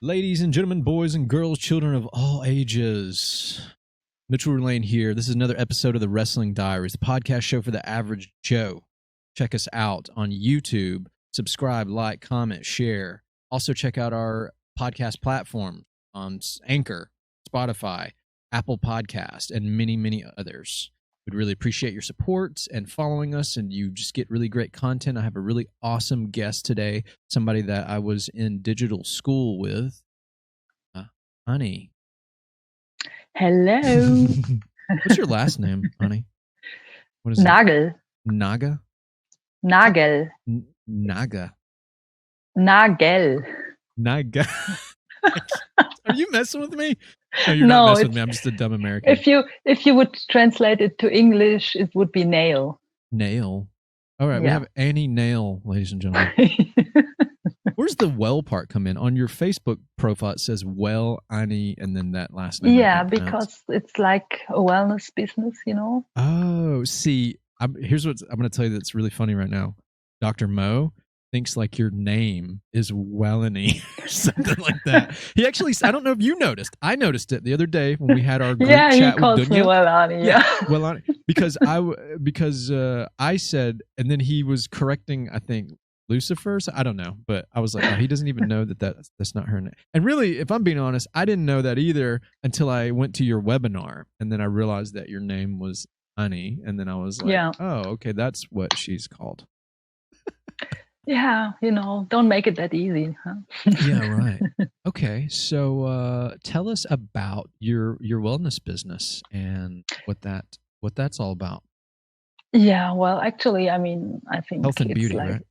Ladies and gentlemen, boys and girls, children of all ages, Mitchell Lane here. This is another episode of the Wrestling Diaries, the podcast show for the average Joe. Check us out on YouTube. Subscribe, like, comment, share. Also, check out our podcast platform on Anchor, Spotify, Apple Podcast, and many, many others. We'd really appreciate your support and following us, and you just get really great content. I have a really awesome guest today, somebody that I was in digital school with, Ani. Hello. What's your last name, Ani? What is Nagel. it? Naga? Nagel. Naga. Nagel. Naga. Are you messing with me? No, you're No, not messing with me. I'm just a dumb American. If you would translate it to English, it would be nail. Nail. All right, Yeah. we have Ani Nagel, ladies and gentlemen. Where's the well part come in? On your Facebook profile, it says well, Ani, and then that last name. Yeah, because it's like a wellness business, you know? Oh, see, here's what I'm going to tell you that's really funny right now. Dr. Mo thinks like your name is Wellany or something like that. He actually, I don't know if you noticed. I noticed it the other day when we had our group chat he with calls Dunya. me Wellani. Yeah. Wellani, because I said, and then he was correcting, I think, Lucifer. So I don't know, but I was like, oh, he doesn't even know that's not her name. And really, if I'm being honest, I didn't know that either until I went to your webinar, and then I realized that your name was Ani, and then I was like, oh, okay, that's what she's called. Yeah, don't make it that easy. Huh? Yeah, right. Okay, so tell us about your wellness business and what that's all about. Yeah, well, actually, I mean, I think health and beauty, like, right?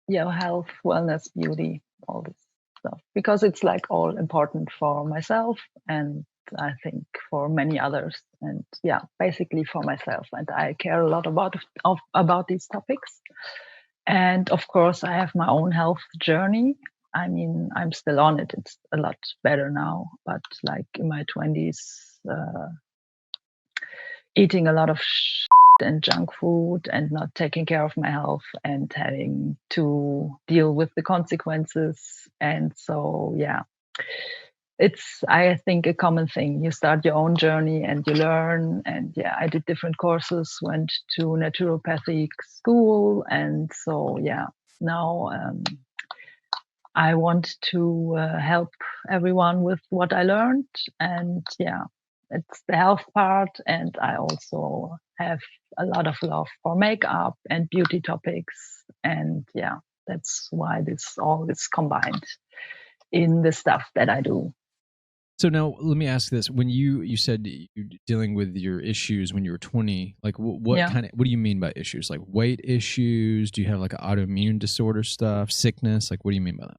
Yeah, health, wellness, beauty, all this stuff, because it's like all important for myself and I think for many others, and yeah, basically for myself, and I care a lot about these topics. And of course, I have my own health journey. I mean, I'm still on it. It's a lot better now, but like in my 20s, eating a lot of and junk food and not taking care of my health and having to deal with the consequences. And so, yeah, it's, I think, a common thing. You start your own journey and you learn. And yeah, I did different courses, went to naturopathic school. And so, yeah, now I want to help everyone with what I learned. And yeah, it's the health part. And I also have a lot of love for makeup and beauty topics. And yeah, that's why this all is combined in the stuff that I do. So now let me ask this. When you said you're dealing with your issues when you were 20, like what do you mean by issues? Like weight issues? Do you have like an autoimmune disorder stuff, sickness? Like what do you mean by that?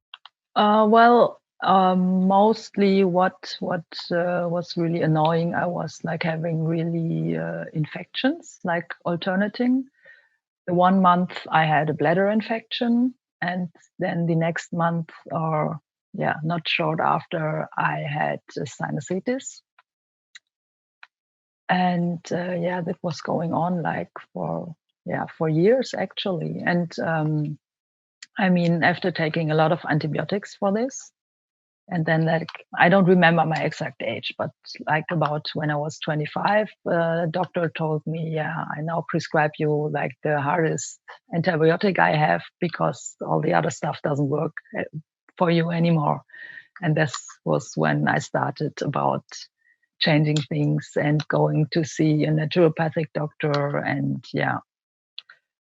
Mostly what was really annoying, I was like having really infections, like alternating. The 1 month I had a bladder infection, and then the next month, or not short after, I had sinusitis. And that was going on like for years actually. And I mean, after taking a lot of antibiotics for this, and then like, I don't remember my exact age, but like about when I was 25, the doctor told me, I now prescribe you like the hardest antibiotic I have because all the other stuff doesn't work for you anymore. And this was when I started about changing things and going to see a naturopathic doctor and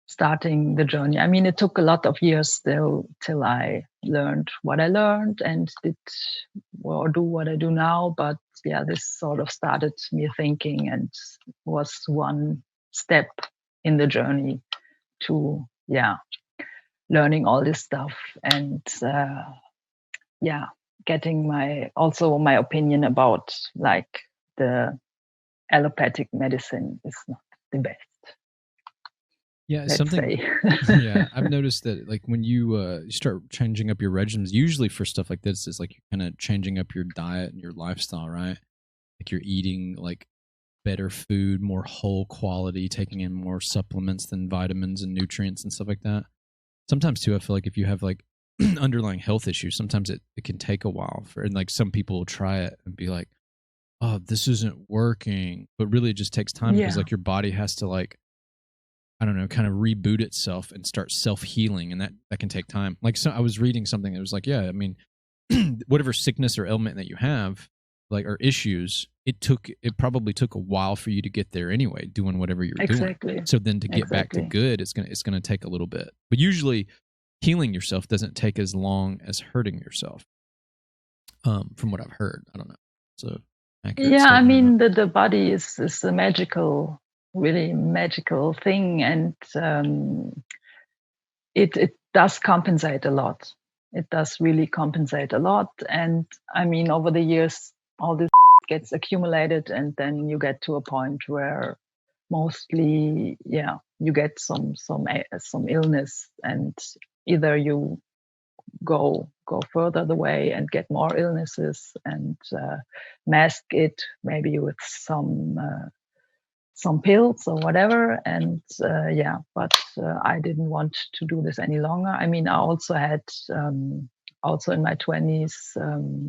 starting the journey. I mean, it took a lot of years still till I learned what I learned and did or do what I do now. But this sort of started me thinking and was one step in the journey to learning all this stuff and getting my opinion about like the allopathic medicine is not the best. Yeah, yeah, I've noticed that like when you start changing up your regimens, usually for stuff like this, it's like you're kind of changing up your diet and your lifestyle, right? Like you're eating like better food, more whole quality, taking in more supplements than vitamins and nutrients and stuff like that. Sometimes too, I feel like if you have like underlying health issues, sometimes it can take a while for, and like some people will try it and be like, oh, this isn't working, but really it just takes time because like your body has to like, I don't know, kind of reboot itself and start self-healing, and that can take time. Like, so I was reading something that was like, yeah, I mean, whatever sickness or ailment that you have, like, or issues, it probably took a while for you to get there anyway, doing whatever you're doing. So then to get back to good, it's gonna take a little bit. But usually healing yourself doesn't take as long as hurting yourself. From what I've heard. I don't know. So I mean, the body is a magical, really magical thing, and it does compensate a lot. It does really compensate a lot. And I mean, over the years, all this gets accumulated, and then you get to a point where mostly, you get some illness, and either you go further the way and get more illnesses and mask it maybe with some pills or whatever. And but I didn't want to do this any longer. I mean, I also had also in my 20s,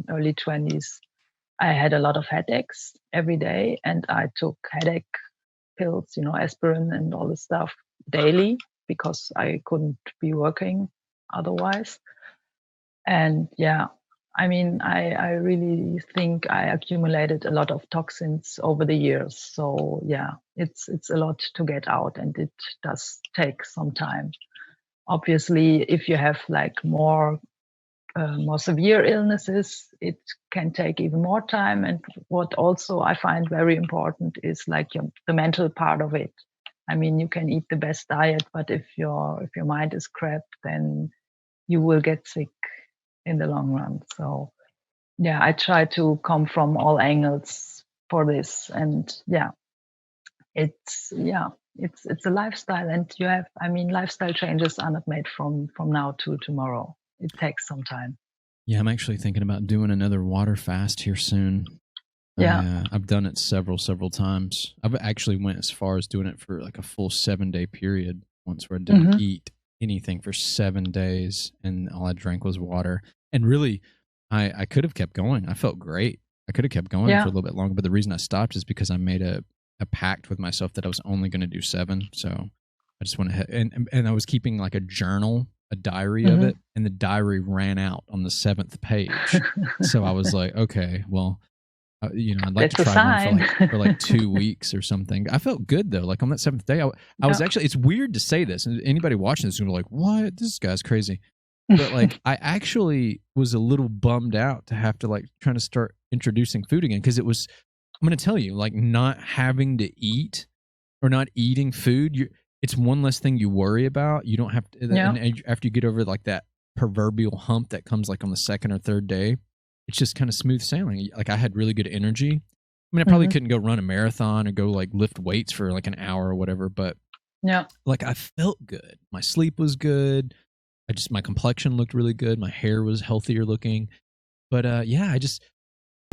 early 20s, I had a lot of headaches every day, and I took headache pills, aspirin and all this stuff daily because I couldn't be working otherwise. And I mean, I really think I accumulated a lot of toxins over the years. So it's a lot to get out, and it does take some time. Obviously, if you have like more severe illnesses, it can take even more time. And what also I find very important is like the mental part of it. I mean, you can eat the best diet, but if your mind is crap, then you will get sick in the long run. So I try to come from all angles for this. And it's a lifestyle, and lifestyle changes are not made from now to tomorrow. It takes some time. Yeah, I'm actually thinking about doing another water fast here soon. I've done it several times. I've actually went as far as doing it for like a full 7-day period once, where I didn't eat anything for 7 days, and all I drank was water. And really, I could have kept going. I felt great. I could have kept going for a little bit longer, but the reason I stopped is because I made a pact with myself that I was only going to do 7. So I just went ahead, and I was keeping like a journal, a diary of it, and the diary ran out on the 7th page. So I was like, okay, well, I'd like to try one for like 2 weeks or something. I felt good though. Like on that 7th day, I was actually, it's weird to say this, and anybody watching this is gonna be like, what? This guy's crazy. But like, I actually was a little bummed out to have to like trying to start introducing food again, because it was, I'm going to tell you, like, not having to eat or not eating food, it's one less thing you worry about. You don't have to, and after you get over like that proverbial hump that comes like on the 2nd or 3rd day, it's just kind of smooth sailing. Like, I had really good energy. I mean, I probably couldn't go run a marathon or go like lift weights for like an hour or whatever, but like, I felt good. My sleep was good. My complexion looked really good. My hair was healthier looking. But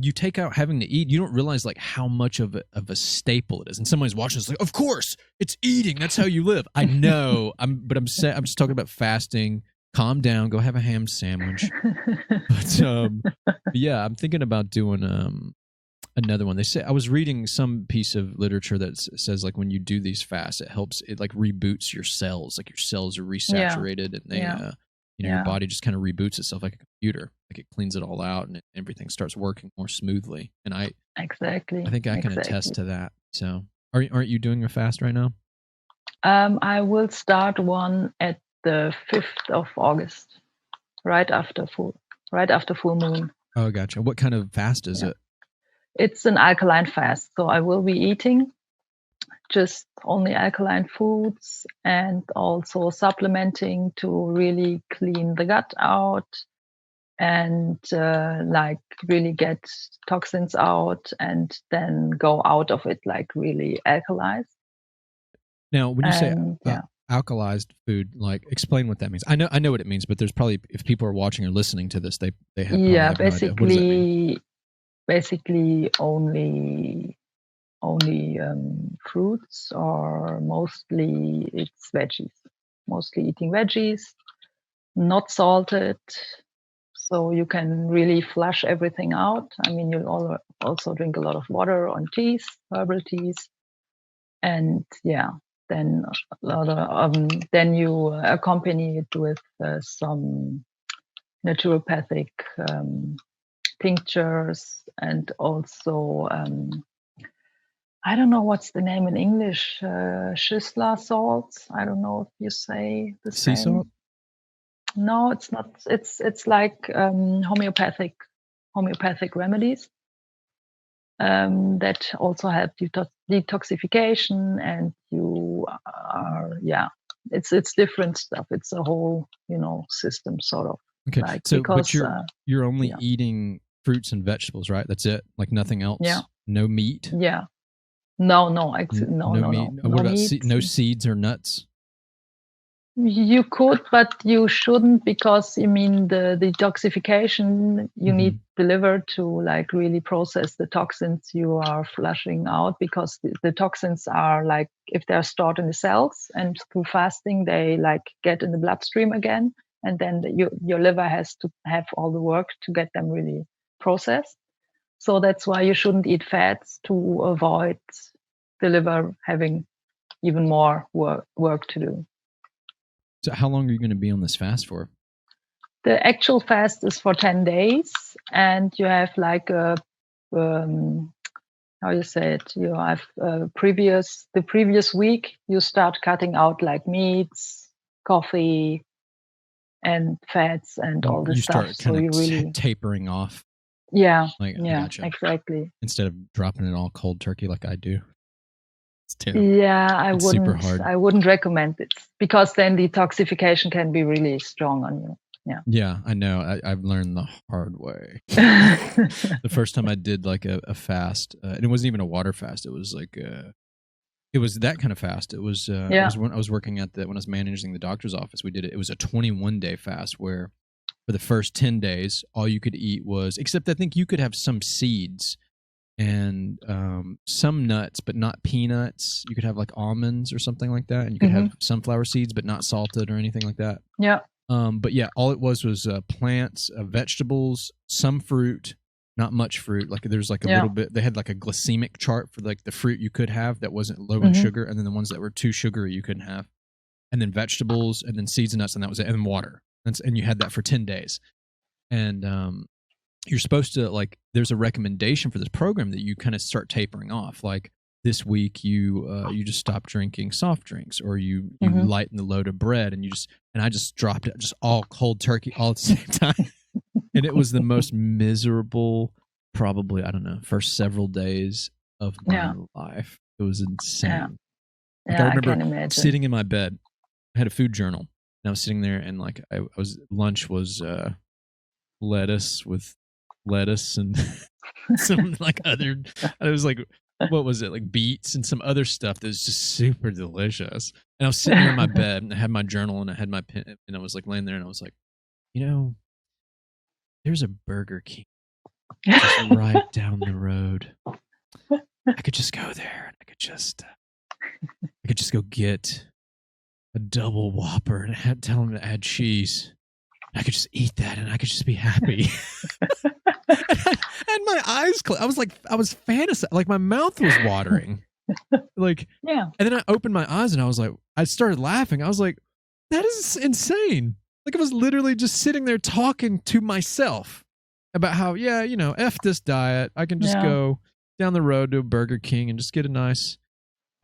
you take out having to eat, you don't realize like how much of a staple it is. And somebody's watching this like, of course, it's eating. That's how you live. I know. I'm just talking about fasting. Calm down. Go have a ham sandwich. But I'm thinking about doing another one. They say, I was reading some piece of literature that says like when you do these fasts, it like reboots your cells. Like your cells are resaturated, and they your body just kind of reboots itself like a computer. Like it cleans it all out, and everything starts working more smoothly. And I think I can attest to that. So aren't you doing a fast right now? I will start one at the 5th of August, right after full moon. Oh, gotcha. What kind of fast is it? It's an alkaline fast. So I will be eating just only alkaline foods, and also supplementing to really clean the gut out, and like really get toxins out, and then go out of it like really alkalized. Now, when you say alkalized food, like, explain what that means. I know what it means, but there's probably, if people are watching or listening to this, they have no idea. What does that mean? Basically only fruits, or mostly it's veggies. Mostly eating veggies, not salted, so you can really flush everything out. I mean, you'll also drink a lot of water on teas, herbal teas, and yeah, then then you accompany it with some naturopathic tinctures, and also I don't know what's the name in English, Schisla salts. I don't know if you say the Sea same. salt? No, it's not. It's like homeopathic remedies that also help detoxification, and you are it's different stuff. It's a whole system sort of. Okay, Like, so because but you're only eating fruits and vegetables, right? That's it, like nothing else. Yeah. No meat. Yeah. No, No meat. no What about meat. no seeds or nuts? You could, but you shouldn't, because I mean the detoxification you need the liver to like really process the toxins you are flushing out, because the toxins are like, if they're stored in the cells, and through fasting they like get in the bloodstream again, and then your liver has to have all the work to get them really processed. So that's why you shouldn't eat fats, to avoid the liver having even more work to do. So how long are you going to be on this fast for? The actual fast is for 10 days, and you have like a how you say it, you have the previous week you start cutting out like meats, coffee, and fats and all this you stuff. start So kind you of really tapering off. Yeah, I gotcha. exactly. Instead of dropping it all cold turkey like I do. It's terrible. Yeah, It's super hard. I wouldn't recommend it, because then detoxification can be really strong on you. Yeah. Yeah, I know. I've learned the hard way. The first time I did like a fast, and it wasn't even a water fast. It was like it was that kind of fast. It was it was when I was working when I was managing the doctor's office. We did it. It was a 21-day fast where for the first 10 days all you could eat was, except I think you could have some seeds and some nuts, but not peanuts. You could have like almonds or something like that, and you could have sunflower seeds, but not salted or anything like that. Yeah. But yeah, all it was plants, vegetables, some fruit, not much fruit. Like there's like a little bit. They had like a glycemic chart for like the fruit you could have that wasn't low in sugar, and then the ones that were too sugary you couldn't have. And then vegetables, and then seeds and nuts, and that was it. And then water, and you had that for 10 days. And you're supposed to, like, there's a recommendation for this program that you kind of start tapering off. Like this week you just stop drinking soft drinks, or you lighten the load of bread, and I just dropped it just all cold turkey all at the same time. And it was the most miserable, probably, I don't know, first several days of my life. It was insane. Like, I remember sitting in my bed. I had a food journal, and I was sitting there, and like lunch was lettuce and some like other, it was like, what was it, like beets and some other stuff that was just super delicious. And I was sitting there in my bed, and I had my journal, and I had my pen, and I was like laying there, and I was like, there's a Burger King just right down the road. I could just go there, and I could just go get a double Whopper and tell them to add cheese. I could just eat that, and I could just be happy. And my eyes closed. I was fantasizing. Like, my mouth was watering. Like, and then I opened my eyes, and I started laughing. I was like, that is insane. Like, I was literally just sitting there talking to myself about how, F this diet. I can just go down the road to a Burger King and just get a nice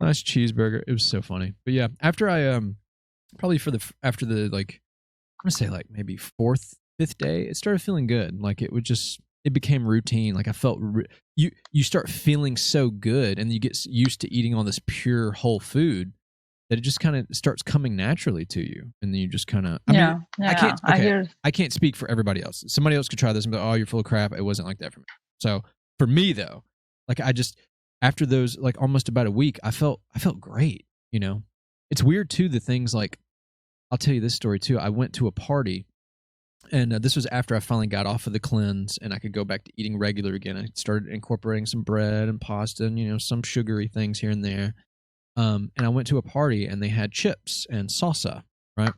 cheeseburger. It was so funny. But yeah, after I probably after the, like, I'm gonna say like maybe 4th, 5th day, it started feeling good. Like it became routine. Like I felt you start feeling so good, and you get used to eating all this pure whole food that it just kind of starts coming naturally to you, and then you just kind of. I can't speak for everybody else. Somebody else could try this and be like, "Oh, you're full of crap." It wasn't like that for me. So for me though, like after those, like, almost about a week, I felt great. It's weird too. The things, like, I'll tell you this story too. I went to a party, and this was after I finally got off of the cleanse, and I could go back to eating regular again. I started incorporating some bread and pasta and, some sugary things here and there. And I went to a party, and they had chips and salsa, right?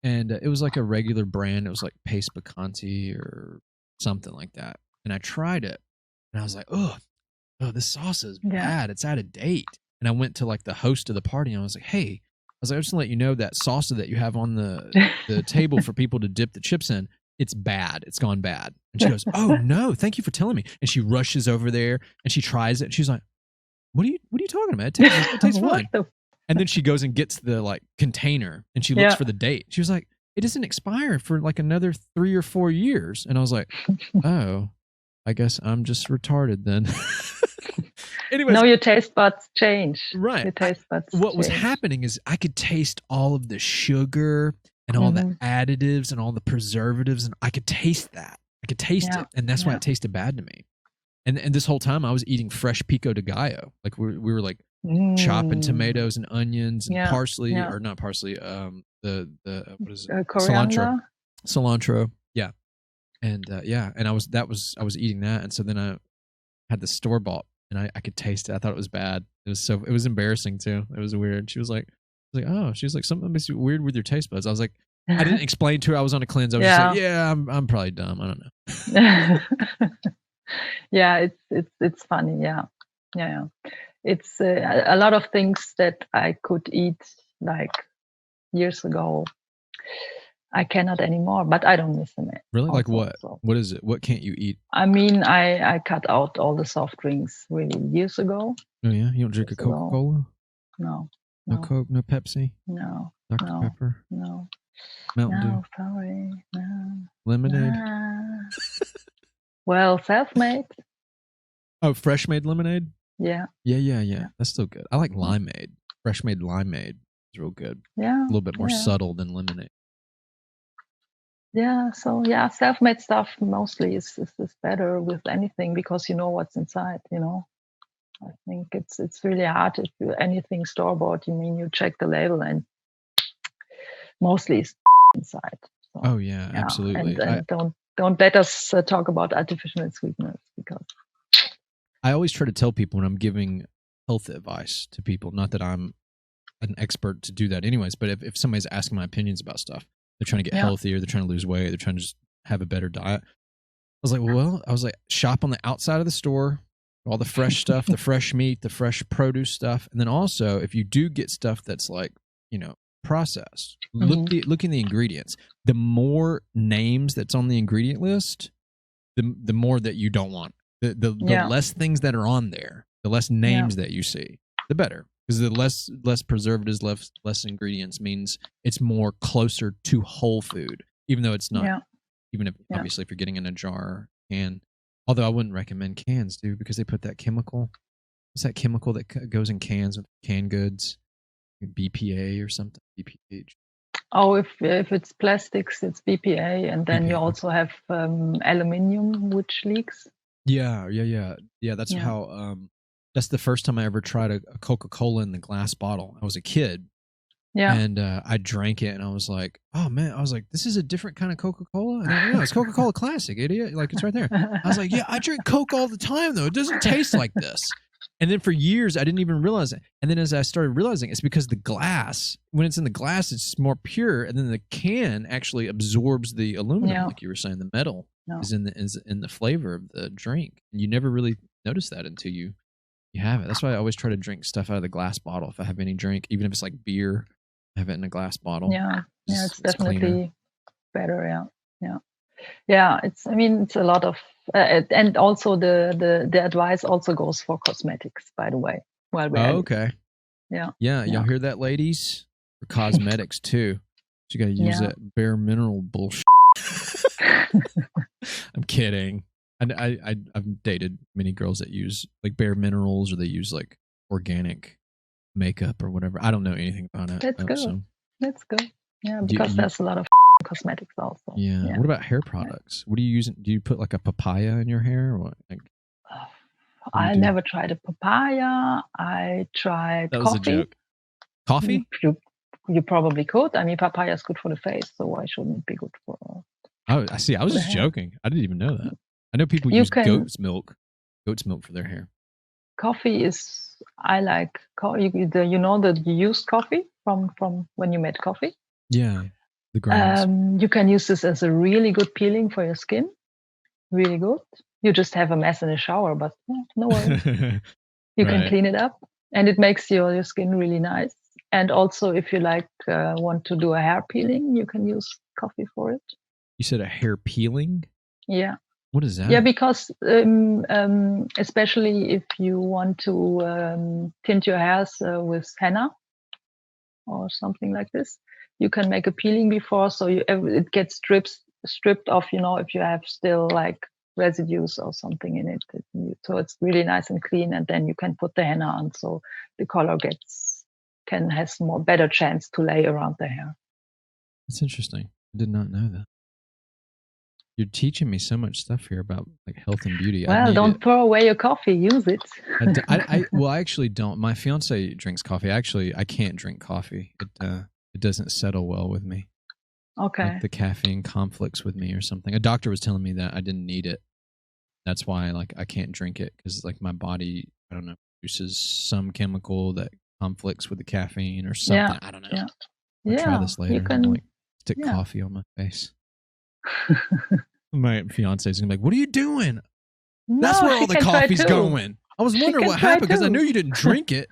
And it was like a regular brand. It was like Pace Picante or something like that. And I tried it, and I was like, oh, this sauce is bad. It's out of date. And I went to like the host of the party, and I was like, hey, I was like, I just want to let you know that salsa that you have on the table for people to dip the chips in, it's bad. It's gone bad. And she goes, oh no, thank you for telling me. And she rushes over there and she tries it. And she's like, what are you talking about? It tastes fine. And then she goes and gets the like container and she looks for the date. She was like, it doesn't expire for like another 3 or 4 years. And I was like, oh, I guess I'm just retarded then. Anyways, no, your taste buds change. Right. Your taste buds what was happening is I could taste all of the sugar and all the additives and all the preservatives, and I could taste that. I could taste it, and that's why it tasted bad to me. And this whole time I was eating fresh pico de gallo. Like we were like chopping tomatoes and onions and parsley, or not parsley, the what is it? Coriander? Cilantro. Yeah. And and I was eating that, and so then I had the store bought, and I could taste it. I thought it was bad. It was embarrassing too. It was weird. She was like, oh, she was like, something makes you weird with your taste buds. I was like, I didn't explain to her I was on a cleanse. I was just like, yeah, I'm probably dumb. I don't know. Yeah, it's funny. Yeah. It's a lot of things that I could eat like years ago. I cannot anymore, but I don't miss them. Really? Also, like what? So. What is it? What can't you eat? I mean, I cut out all the soft drinks really years ago. Oh yeah? You don't drink a Coca-Cola? No. No Coke, no Pepsi? No. Dr. Pepper? No. Mountain Dew? No, sorry. No. Lemonade? Well, self-made. Oh, fresh made lemonade? Yeah. Yeah. That's still good. I like limeade. Fresh made limeade is real good. Yeah. A little bit more subtle than lemonade. Yeah, so self-made stuff mostly is better with anything because you know what's inside, you know. I think it's really hard if you anything store-bought, you check the label and mostly it's inside. So, oh yeah, absolutely. And don't let us talk about artificial sweeteners because I always try to tell people when I'm giving health advice to people, not that I'm an expert to do that anyways, but if somebody's asking my opinions about stuff, they're trying to get healthier, they're trying to lose weight, they're trying to just have a better diet. I was like, shop on the outside of the store, all the fresh stuff, the fresh meat, the fresh produce stuff. And then also, if you do get stuff that's like, processed, look in the ingredients. The more names that's on the ingredient list, the more that you don't want. The less things that are on there, the less names that you see, the better. Because the less preservatives, less ingredients means it's more closer to whole food, even though it's not. Yeah. Even if obviously if you're getting in a jar can, although I wouldn't recommend cans, dude, because they put that chemical. What's that chemical that goes in cans with canned goods? BPA or something. BPH. Oh, if it's plastics, it's BPA, and then you also have aluminium, which leaks. Yeah. That's how. That's the first time I ever tried a Coca-Cola in the glass bottle. I was a kid. Yeah. And I drank it and I was like, oh man, this is a different kind of Coca-Cola? And no, it's Coca-Cola Classic, idiot. Like, it's right there. I was like, yeah, I drink Coke all the time though. It doesn't taste like this. And then for years, I didn't even realize it. And then as I started realizing, it's because the glass, when it's in the glass, it's more pure. And then the can actually absorbs the aluminum, like you were saying, the metal is in the flavor of the drink. And you never really notice that until you have it. That's why I always try to drink stuff out of the glass bottle. If I have any drink, even if it's like beer, I have it in a glass bottle. It's definitely better. Yeah. It's a lot of, and also the advice also goes for cosmetics, by the way. Okay. Yeah. Y'all hear that, ladies? For cosmetics too. You got to use that bare mineral bullshit. I'm kidding. I've dated many girls that use like bare minerals, or they use like organic makeup or whatever. I don't know anything about it. That's good. So. That's good. Yeah, because there's a lot of cosmetics also. Yeah. What about hair products? What do you use? Do you put like a papaya in your hair, or what? Like, I never tried a papaya. I tried that coffee. Was a joke. Coffee? You probably could. Papaya is good for the face, so why shouldn't it be good for? Oh, I see. I was just joking. I didn't even know that. I know people use goat's milk for their hair. Coffee is, I like, you know that you used coffee from when you made coffee? Yeah. The grains. You can use this as a really good peeling for your skin. Really good. You just have a mess in the shower, but no worries. You can Right. clean it up, and it makes your skin really nice. And also, if you want to do a hair peeling, you can use coffee for it. You said a hair peeling? Yeah. What is that? Yeah, because especially if you want to tint your hairs with henna or something like this, you can make a peeling before, so it gets stripped off. If you have still like residues or something in it, so it's really nice and clean, and then you can put the henna on, so the color has more better chance to lay around the hair. That's interesting. I did not know that. You're teaching me so much stuff here about like health and beauty. Well, don't throw away your coffee. Use it. I actually don't. My fiance drinks coffee. Actually, I can't drink coffee. It doesn't settle well with me. Okay. Like the caffeine conflicts with me or something. A doctor was telling me that I didn't need it. That's why I can't drink it, because like my body, I don't know, produces some chemical that conflicts with the caffeine or something. Yeah. I don't know. Yeah. I'll try this later. You can like stick coffee on my face. My fiance is gonna be like, "What are you doing? That's where all the coffee's going." I was wondering what happened, because I knew you didn't drink it.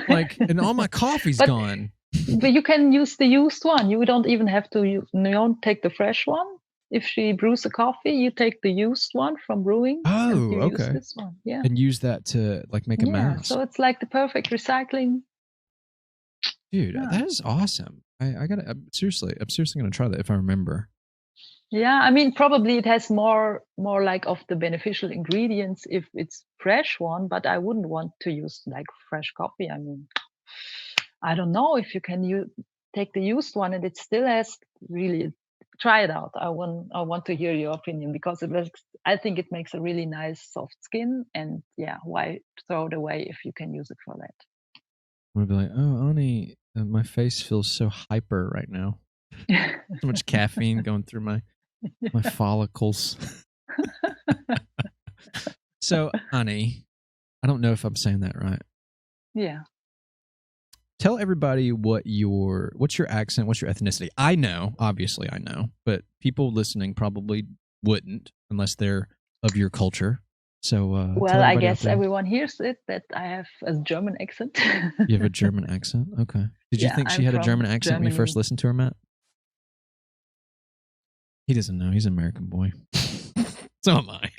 Like, and all my coffee's gone. But you can use the used one. You don't even have to. You don't take the fresh one. If she brews a coffee, you take the used one from brewing. Oh, and you okay. Use this one, yeah. And use that to like make a mask. So it's like the perfect recycling. Dude, that is awesome. I'm seriously gonna try that if I remember. Yeah, I mean, probably it has more like of the beneficial ingredients if it's fresh one, but I wouldn't want to use like fresh coffee. I mean, I don't know if you can take the used one and it still has really. Try it out. I want to hear your opinion, because I think it makes a really nice soft skin, and yeah, why throw it away if you can use it for that? I'm gonna be like, "Oh, Ani, my face feels so hyper right now. So much caffeine going through my follicles." So, Ani, I don't know if I'm saying that right. Yeah. Tell everybody what's your accent, what's your ethnicity. I know, obviously I know, but people listening probably wouldn't unless they're of your culture. So, well, I guess everyone hears it that I have a German accent. You have a German accent? Okay. Did you think she had a German accent when you first listened to her, Matt? He doesn't know. He's an American boy. So am I.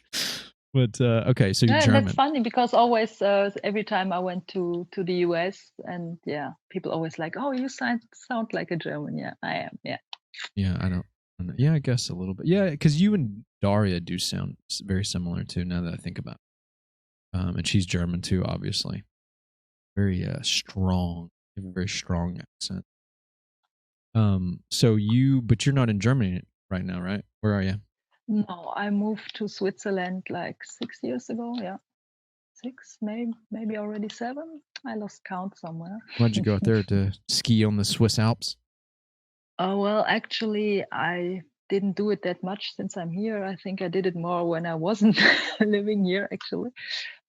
But okay, so you're German. That's funny, because always every time I went to the US, and yeah, people always like, "Oh, you sound like a German." Yeah, I am. Yeah. Yeah, I don't. Yeah, I guess a little bit. Yeah, because you and Daria do sound very similar too. Now that I think about it, and she's German too, obviously. Very strong. You have a very strong accent. But you're not in Germany right now, right? Where are you? No, I moved to Switzerland like 6 years ago. Yeah, 6, maybe already 7. I lost count somewhere. Why'd you go out there to ski on the Swiss Alps? Oh, well, actually, I didn't do it that much since I'm here. I think I did it more when I wasn't living here, actually.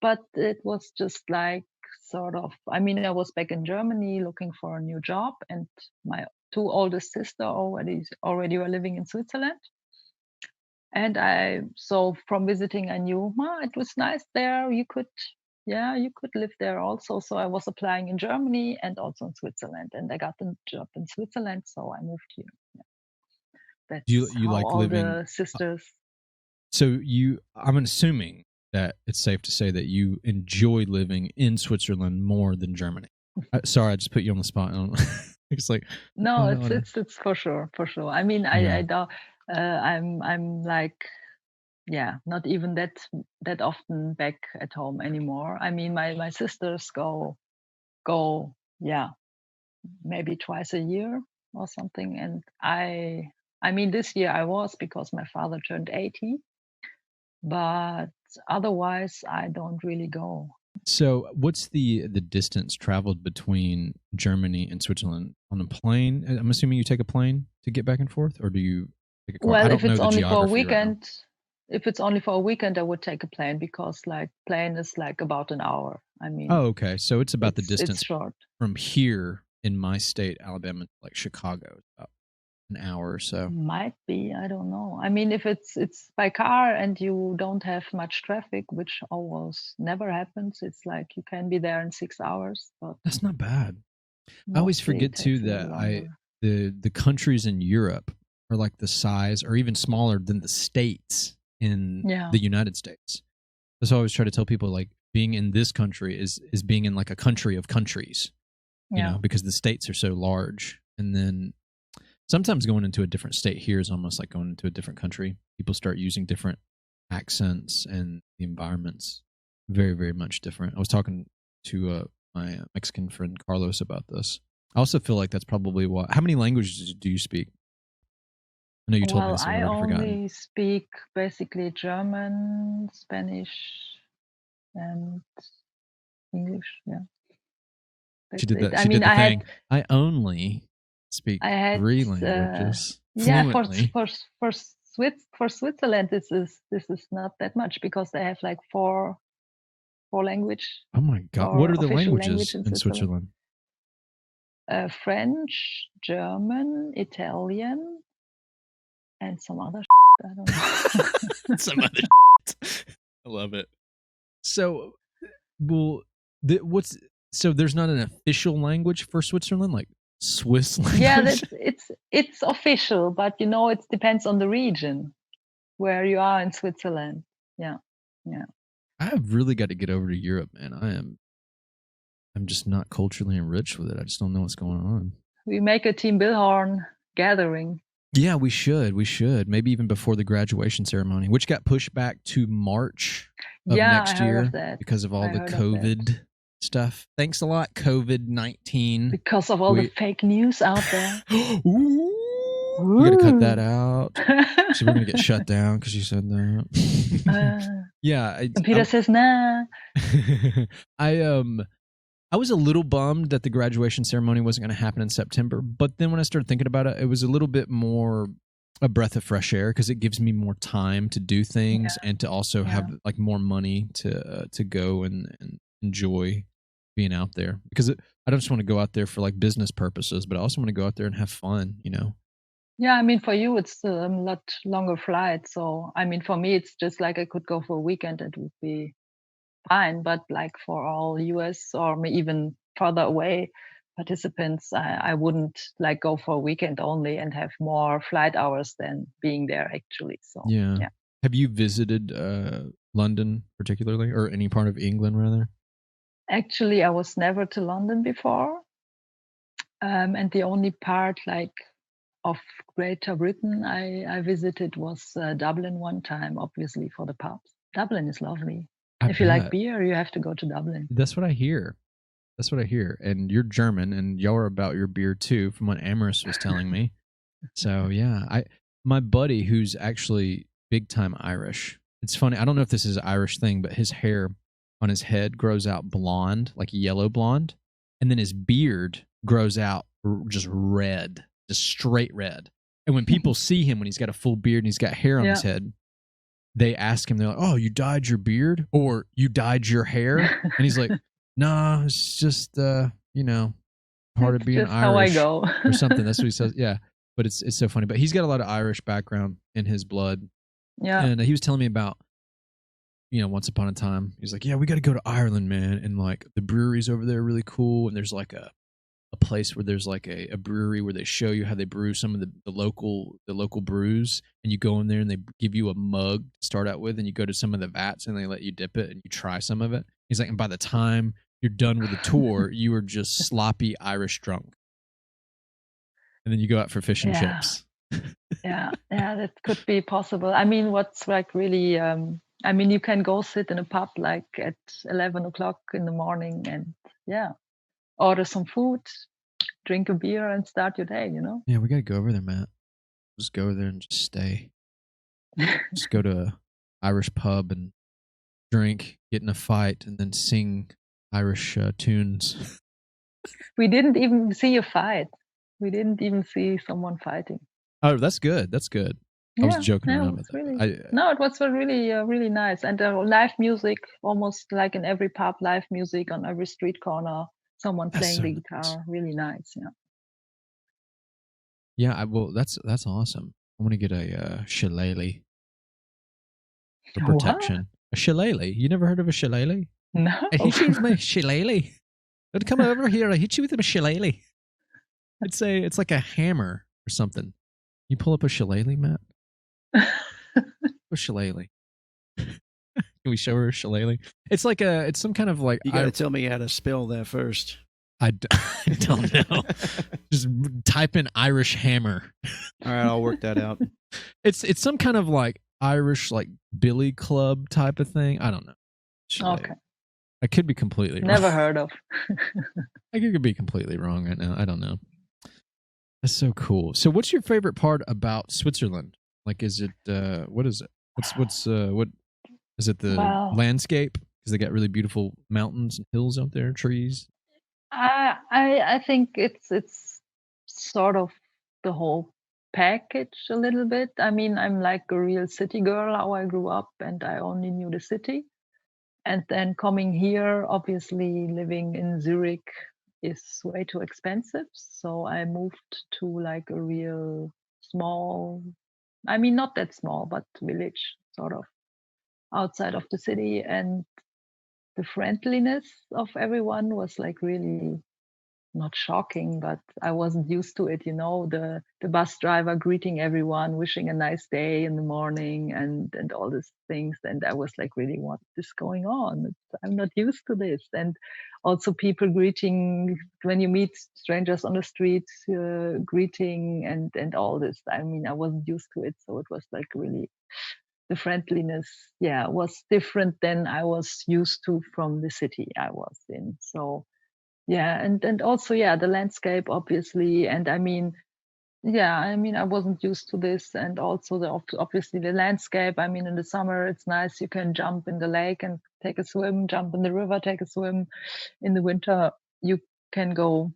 But it was just like sort of, I mean, I was back in Germany looking for a new job, and my 2 oldest sisters already were living in Switzerland. And so from visiting, I knew, it was nice there. You could live there also. So I was applying in Germany and also in Switzerland, and I got the job in Switzerland, so I moved here. Yeah. That's you how like all living the sisters. So I'm assuming that it's safe to say that you enjoy living in Switzerland more than Germany. Sorry, I just put you on the spot. It's like, no, it's for sure. I mean, Yeah. I don't. I'm like, yeah, not even that often back at home anymore. I mean, my sisters go, yeah, maybe twice a year or something. And I mean, this year I was, because my father turned 80, but otherwise I don't really go. So, what's the distance traveled between Germany and Switzerland on a plane? I'm assuming you take a plane to get back and forth, or do you take a car? Well, I don't if it's know the only for a geography right now. weekend, I would take a plane, because like plane is like about an hour. I mean, Oh, okay. So it's about the distance it's short. from here in my state, Alabama, to like Chicago. an hour or so. Might be, I don't know. I mean, if it's by car and you don't have much traffic, which almost never happens, it's like you can be there in 6 hours, but That's not bad. I always mostly it forget too takes a little that longer. the countries in Europe are like the size or even smaller than the states in Yeah, the United States. That's why I always try to tell people like being in this country is being in like a country of countries, yeah, because the states are so large. And then sometimes going into a different state here is almost like going into a different country. People start using different accents and the environment's very, very much different. I was talking to my Mexican friend Carlos about this. I also feel like that's probably why. How many languages do you speak? I know you told me well, this, I've I already forgotten. only speak basically German, Spanish, and English. Yeah, She that's did it. that. I She did mean, the thing. I only speak I had, three uh, languages yeah, fluently. for Switzerland, this is not that much because they have like four language Oh my god! What or are the official language languages in in Switzerland. Switzerland? French, German, Italian, and some other. I don't know. Some other. I love it. So, well, what's so? There's not an official language for Switzerland, like Swiss Yeah, language. it's official, but it depends on the region where you are in Switzerland. Yeah, yeah. I have really got to get over to Europe, man. I'm just not culturally enriched with it. I just don't know what's going on. We make a Team Billhorn gathering. Yeah, we should. We should. Maybe even before the graduation ceremony, which got pushed back to March of Yeah, I next heard of year that. because of all I the heard of that. COVID stuff. Thanks a lot, COVID-19. Because of all the We fake news out there. Ooh, we got to cut that Woo. out. So we're gonna get shut down because you said that. Yeah, And Peter says, nah. I I was a little bummed that the graduation ceremony wasn't going to happen in September, but then when I started thinking about it, it was a little bit more a breath of fresh air because it gives me more time to do things Yeah, and to also have yeah. like more money to go and enjoy being out there because I don't just want to go out there for like business purposes, but I also want to go out there and have fun. Yeah, I mean, for you, it's a lot longer flight. So, I mean, for me, it's just like I could go for a weekend, it would be fine. But like for all US or even further away participants, I wouldn't like go for a weekend only and have more flight hours than being there actually. So, Yeah. yeah. Have you visited London particularly or any part of England rather? Actually, I was never to London before. And the only part like of Greater Britain I visited was Dublin one time, obviously for the pubs. Dublin is lovely. I If you like bet. beer, you have to go to Dublin. That's what I hear. That's what I hear. And you're German, and y'all are about your beer too, from what Amorous was telling me. So yeah, my buddy who's actually big time Irish. It's funny. I don't know if this is an Irish thing, but his hair on his head grows out blonde, like yellow blonde, and then his beard grows out just red, just straight red. And when people see him when he's got a full beard and he's got hair on his Yeah. head, they ask him, they're like, "Oh, you dyed your beard or you dyed your hair?" And he's like, "Nah, it's just part of It's being just how I Irish go. or something." That's what he says. Yeah, but it's so funny. But he's got a lot of Irish background in his blood, Yeah. and he was telling me about once upon a time. He's like, "Yeah, we got to go to Ireland, man, and like the breweries over there are really cool, and there's like a place where there's like a brewery where they show you how they brew some of the local brews, and you go in there and they give you a mug to start out with, and you go to some of the vats and they let you dip it and you try some of it." He's like, and by the time you're done with the tour, you are just sloppy Irish drunk, and then you go out for fish and Yeah. chips. Yeah. Yeah. That could be possible. I mean, what's like really, I mean, you can go sit in a pub like at 11 o'clock in the morning and yeah, order some food, drink a beer and start your day. Yeah, we got to go over there, Matt. Just go there and just stay. Just go to a Irish pub and drink, get in a fight, and then sing Irish tunes. We didn't even see a fight. We didn't even see someone fighting. Oh, that's good. That's good. I was Yeah, joking no, around about it's that, but really no, it was really really nice and live music almost like in every pub, live music on every street corner, someone that's playing so the nice. guitar, really nice. Yeah. Yeah, well, that's awesome. I want to get a shillelagh for What? protection. A shillelagh? You never heard of a shillelagh? No. I hit you with my shillelagh. Don't come over here. I hit you with a shillelagh. It's like a hammer or something. You pull up a shillelagh, Matt? A shillelagh. Can we show her a shillelagh? It's some kind of like. You got to tell me how to spell that first. I don't know. Just type in Irish hammer. All right, I'll work that out. It's some kind of like Irish like billy club type of thing. I don't know. Shillelagh. Okay. I could be completely wrong. Never heard of. I could be completely wrong right now. I don't know. That's so cool. So what's your favorite part about Switzerland? Like, is it, what is it? What is it, the landscape? Because they got really beautiful mountains and hills out there, trees. I think it's sort of the whole package a little bit. I mean, I'm like a real city girl, how I grew up, and I only knew the city. And then coming here, obviously living in Zurich is way too expensive. So I moved to like a real small, I mean, not that small, but village sort of outside of the city. And the friendliness of everyone was like really not shocking, but I wasn't used to it. The bus driver greeting everyone, wishing a nice day in the morning, and all these things. And I was like, really, what is going on? I'm not used to this. And also people greeting when you meet strangers on the street, greeting and all this. I mean, I wasn't used to it, so it was like really the friendliness. Yeah, was different than I was used to from the city I was in. So yeah, and also, yeah, the landscape, obviously. And I mean, yeah, I mean, I wasn't used to this. And also obviously the landscape. I mean, in the summer it's nice, you can jump in the lake and take a swim, jump in the river, take a swim. In the winter you can go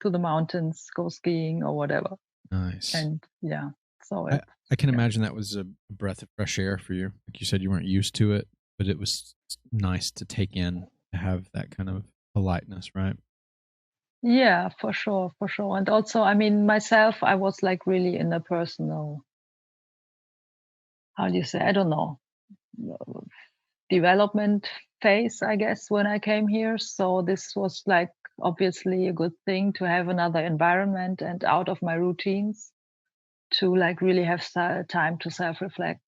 to the mountains, go skiing or whatever. Nice. And yeah, so I can imagine that was a breath of fresh air for you. Like you said, you weren't used to it, but it was nice to take in, to have that kind of politeness, right? yeah, for sure. And also, I mean, myself, I was like really in a personal, how do you say, I don't know, development phase, I guess, when I came here. So this was like obviously a good thing to have another environment and out of my routines, to like really have time to self-reflect.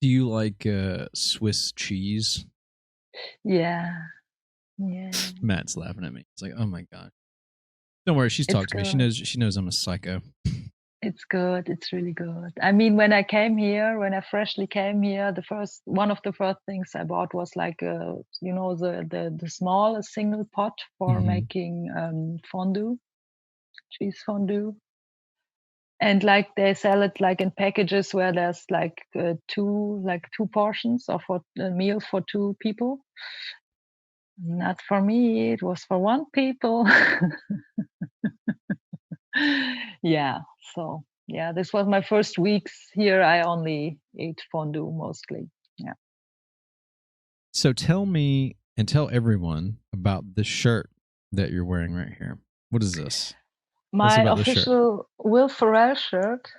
Do you like Swiss cheese? Yeah. Matt's laughing at me. It's like, oh my god. Don't worry, she's talked to me. She knows I'm a psycho. It's good. It's really good. I mean, when I freshly came here, one of the first things I bought was like the small single pot for making fondue, cheese fondue. And like they sell it like in packages where there's like two portions of a meal for two people. Not for me, it was for one people. Yeah, so yeah, this was my first weeks here. I only ate fondue mostly. Yeah. So tell me and tell everyone about this shirt that you're wearing right here. What is this? My official Will Ferrell shirt.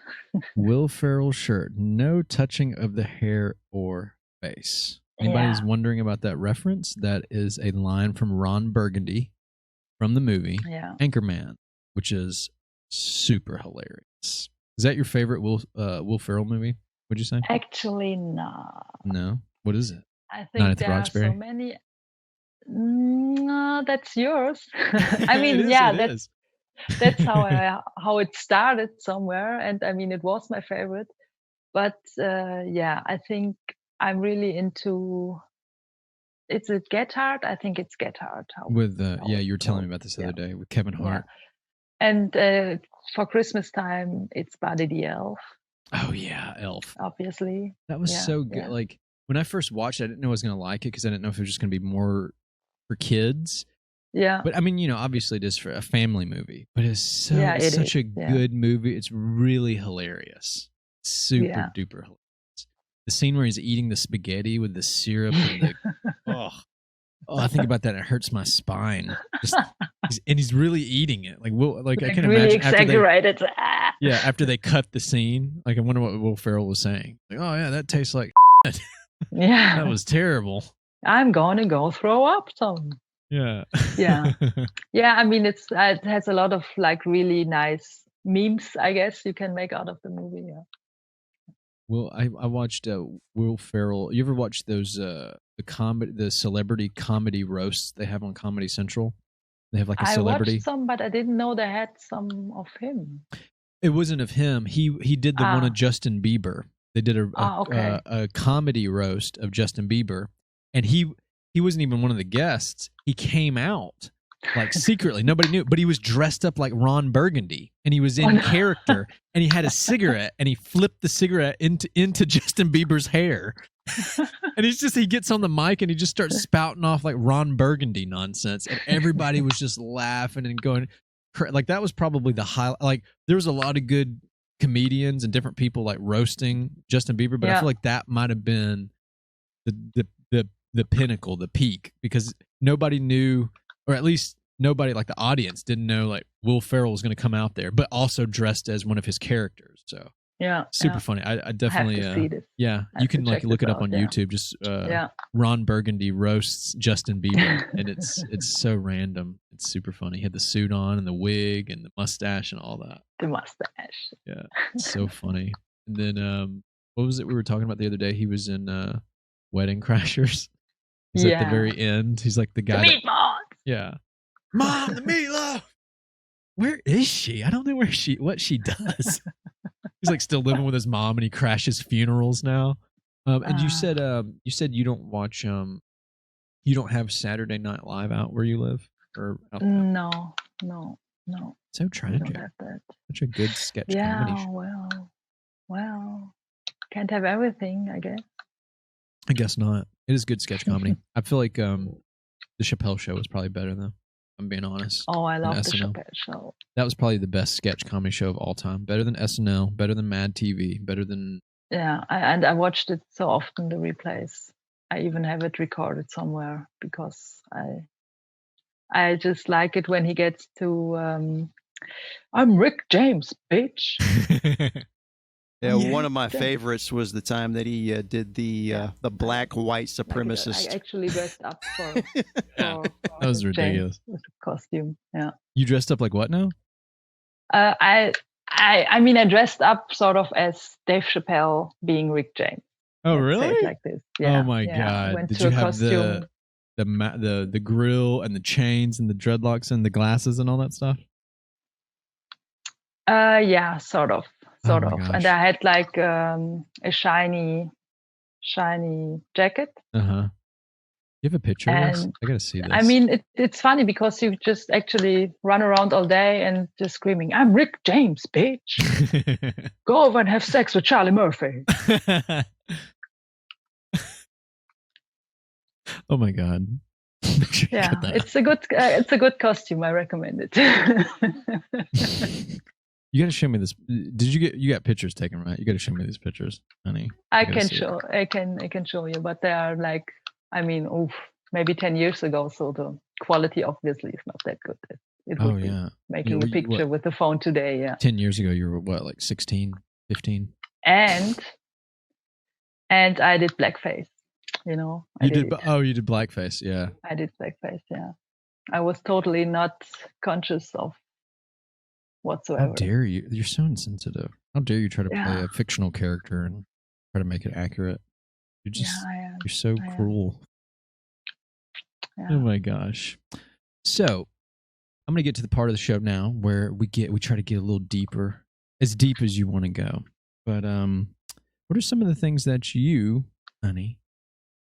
Will Ferrell shirt. No touching of the hair or face. Anybody's wondering about that reference? That is a line from Ron Burgundy from the movie Anchorman, which is super hilarious. Is that your favorite Will Ferrell movie, would you say? Actually, not. No? What is it? I think there are so many. No, that's yours. I mean, that's how it started somewhere. And I mean, it was my favorite. But I think I'm really into. Is it Get Hard? I think it's Get Hard. With you were telling me about this the other day with Kevin Hart. Yeah. And for Christmas time, it's Buddy the Elf. Oh yeah, Elf. Obviously, that was so good. Yeah. Like when I first watched it, I didn't know I was going to like it because I didn't know if it was just going to be more for kids. Yeah. But I mean, obviously it is for a family movie, but it's such a good movie. It's really hilarious. Super duper hilarious. The scene where he's eating the spaghetti with the syrup and the Oh, I think about that. It hurts my spine. He's really eating it. Like I can really imagine exaggerated. after they cut the scene. Like I wonder what Will Ferrell was saying. Like, oh yeah, that tastes like. Yeah, That was terrible. I'm gonna go throw up some. Yeah. Yeah. Yeah, I mean, it has a lot of like really nice memes, I guess you can make out of the movie. Yeah. Well, I watched Will Ferrell. You ever watch those the celebrity comedy roasts they have on Comedy Central? They have like a I celebrity. watched some, but I didn't know they had some of him. It wasn't of him. He did the one of Justin Bieber. They did okay. a comedy roast of Justin Bieber, and he wasn't even one of the guests. He came out like secretly, nobody knew, but he was dressed up like Ron Burgundy, and he was in character, and he had a cigarette, and he flipped the cigarette into Justin Bieber's hair, and he gets on the mic and he just starts spouting off like Ron Burgundy nonsense, and everybody was just laughing and going. Like that was probably the highlight. Like there was a lot of good comedians and different people like roasting Justin Bieber, but I feel like that might have been the pinnacle, the peak, because nobody knew, or at least nobody, like the audience didn't know, like Will Ferrell was going to come out there, but also dressed as one of his characters. So super funny. I definitely you can like look it up on YouTube. Just Ron Burgundy roasts Justin Bieber, and it's so random. It's super funny. He had the suit on and the wig and the mustache and all that. The mustache. Yeah, it's so funny. And then what was it we were talking about the other day? He was in Wedding Crashers. He's at the very end. He's like the guy. The meatballs. Yeah. Mom, the meatloaf. Where is she? I don't know what she does. He's like still living with his mom, and he crashes funerals now. And you said you don't watch you don't have Saturday Night Live out where you live, or out there? No. So tragic. We don't have that. Such a good sketch comedy show. Well, can't have everything, I guess. I guess not. It is good sketch comedy. I feel like the Chappelle Show was probably better though. I'm being honest. Oh, I love the Chappelle Show. That was probably the best sketch comedy show of all time. Better than SNL, better than Mad TV, better than... Yeah, I watched it so often, the replays. I even have it recorded somewhere because I just like it when he gets to, I'm Rick James, bitch. Yeah, one of my favorites was the time that he did the black white supremacist. I actually dressed up for that was ridiculous. With a costume. Yeah. You dressed up like what now? I mean, I dressed up sort of as Dave Chappelle being Rick James. Oh, really? Like this. Yeah. Oh my God! Did you have the grill and the chains and the dreadlocks and the glasses and all that stuff? Yeah, sort of. Oh my gosh. And I had like a shiny jacket. You have a picture of this? I gotta see this. I mean, it's funny because you just actually run around all day and just screaming, I'm Rick James, bitch. Go over and have sex with Charlie Murphy. Oh my God. Yeah, it's a good costume. I recommend it. You got to show me this. You got pictures taken, right? You got to show me these pictures, honey. I can show you, but they are like, I mean, maybe 10 years ago, so the quality obviously is not that good. It would be making a picture with the phone today, yeah. 10 years ago, you were what, like 16, 15? And I did blackface, you know. You did blackface, yeah. I did blackface, yeah. I was totally not conscious of whatsoever. How dare you? You're so insensitive. How dare you try to play a fictional character and try to make it accurate? You're so cruel. Yeah. Oh my gosh. So I'm gonna get to the part of the show now where we try to get a little deeper, as deep as you want to go. But what are some of the things that you, honey,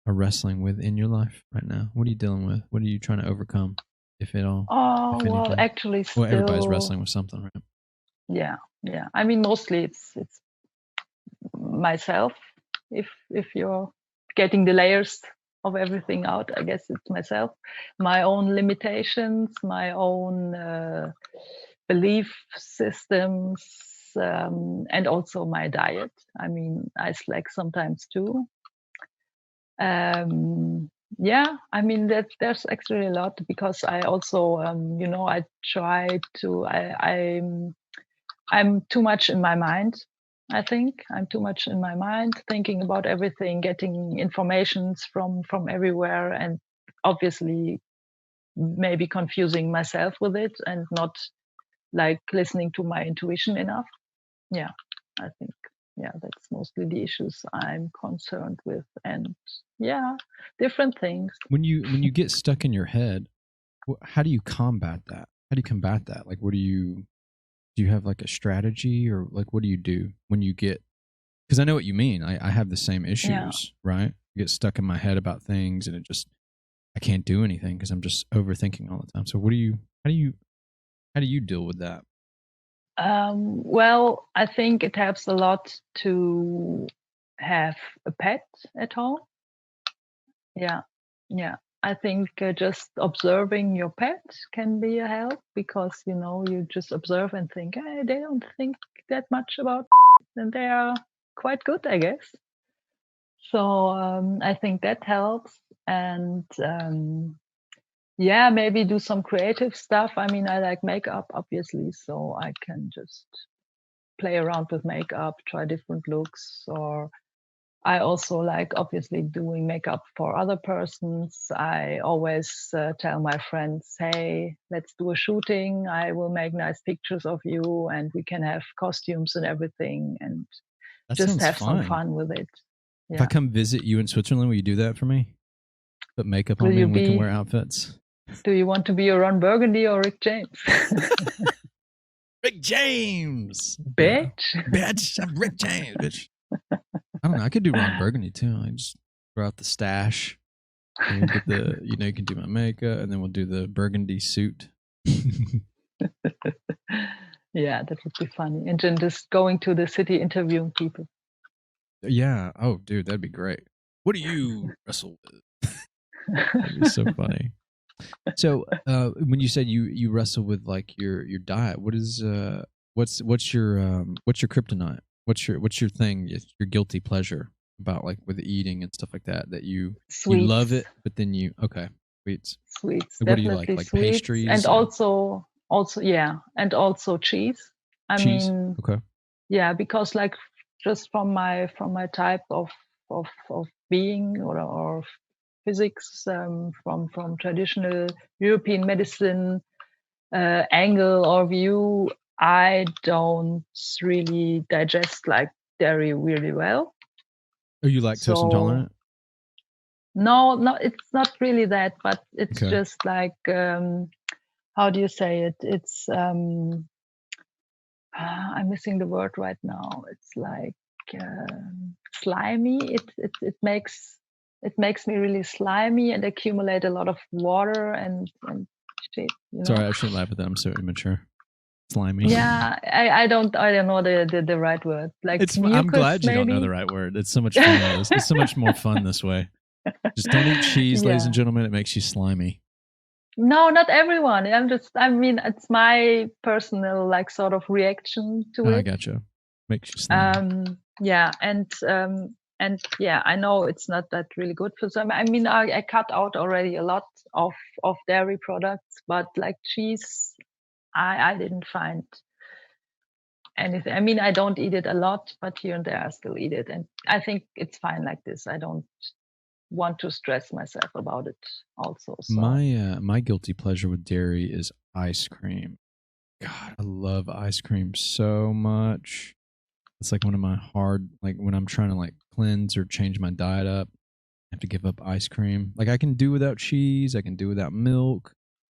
are wrestling with in your life right now? What are you dealing with? What are you trying to overcome, if at all? Oh, well, actually, still... Well, everybody's wrestling with something, right? Yeah. I mean, mostly it's myself. If you're getting the layers of everything out, I guess it's myself, my own limitations, my own belief systems, and also my diet. I mean, I slack sometimes too. yeah, I mean that there's actually a lot because I also I try to I'm too much in my mind. I think I'm too much in my mind, thinking about everything, getting informations from everywhere, and obviously maybe confusing myself with it and not like listening to my intuition enough. Yeah, I think that's mostly the issues I'm concerned with, and yeah, different things. When you get stuck in your head, how do you combat that? How do you combat that? Like, what do you have like a strategy, or like what do you do when you get? Because I know what you mean. I have the same Yeah, issues, right? I get stuck in my head about things, and I can't do anything because I'm just overthinking all the time. So how do you deal with that? well, I think it helps a lot to have a pet at home. Yeah, yeah. I think just observing your pet can be a help because you just observe and think, hey, they don't think that much about, and they are quite good, I guess. So I think that helps, and yeah, maybe do some creative stuff. I mean, I like makeup, obviously, so I can just play around with makeup, try different looks, or I also like obviously doing makeup for other persons. I always tell my friends, hey, let's do a shooting. I will make nice pictures of you and we can have costumes and everything and That just sounds have some fun. fun with it. If I Yeah. come visit you in Switzerland, will you do that for me? Put makeup Will on me you and we can be, wear outfits. do you want to be a Ron Burgundy or Rick James? Rick James. Yeah. Bitch. Bitch. I'm Rick James, bitch. I don't know. I could do Ron Burgundy too. I just throw out the stash. And we'll get you can do my makeup and then we'll do the burgundy suit. Yeah, that would be funny. And then just going to the city interviewing people. Yeah. Oh, dude, that'd be great. What do you wrestle with? That'd be so funny. So, when you said you wrestle with like your diet, what's your kryptonite? What's your thing? Your guilty pleasure about like with eating and stuff like that you love Sweets. it, but then okay, sweets. Sweets, Like, what do you like? definitely Like sweets, and pastries or also yeah, and also cheese. I cheese? mean, Okay. yeah, because like just from my type of being or physics, from traditional European medicine angle or view, I don't really digest like dairy really well. Are you lactose So intolerant? no, it's not really that, but it's Okay. just like how do you say it? It's I'm missing the word right now. It's like slimy. It makes me really slimy and accumulate a lot of water and shit. Sorry, I shouldn't laugh at that. I'm so immature. Slimy. Yeah, I don't know the right word. Like I'm mucus glad you don't know the maybe. right word. It's so much funnier. It's so much more fun this way. Just don't eat cheese, ladies and Yeah. gentlemen. It makes you slimy. No, not everyone. I mean, it's my personal like sort of reaction to Oh, I it. gotcha. Makes you slimy. Yeah, and yeah, I know it's not that really good for some. I mean, I cut out already a lot of dairy products, but like cheese, I didn't find anything. I mean, I don't eat it a lot, but here and there I still eat it, and I think it's fine like this. I don't want to stress myself about it also. So My guilty pleasure with dairy is ice cream. God, I love ice cream so much. It's like one of my hard, like when I'm trying to like cleanse or change my diet up, I have to give up ice cream. Like I can do without cheese, I can do without milk,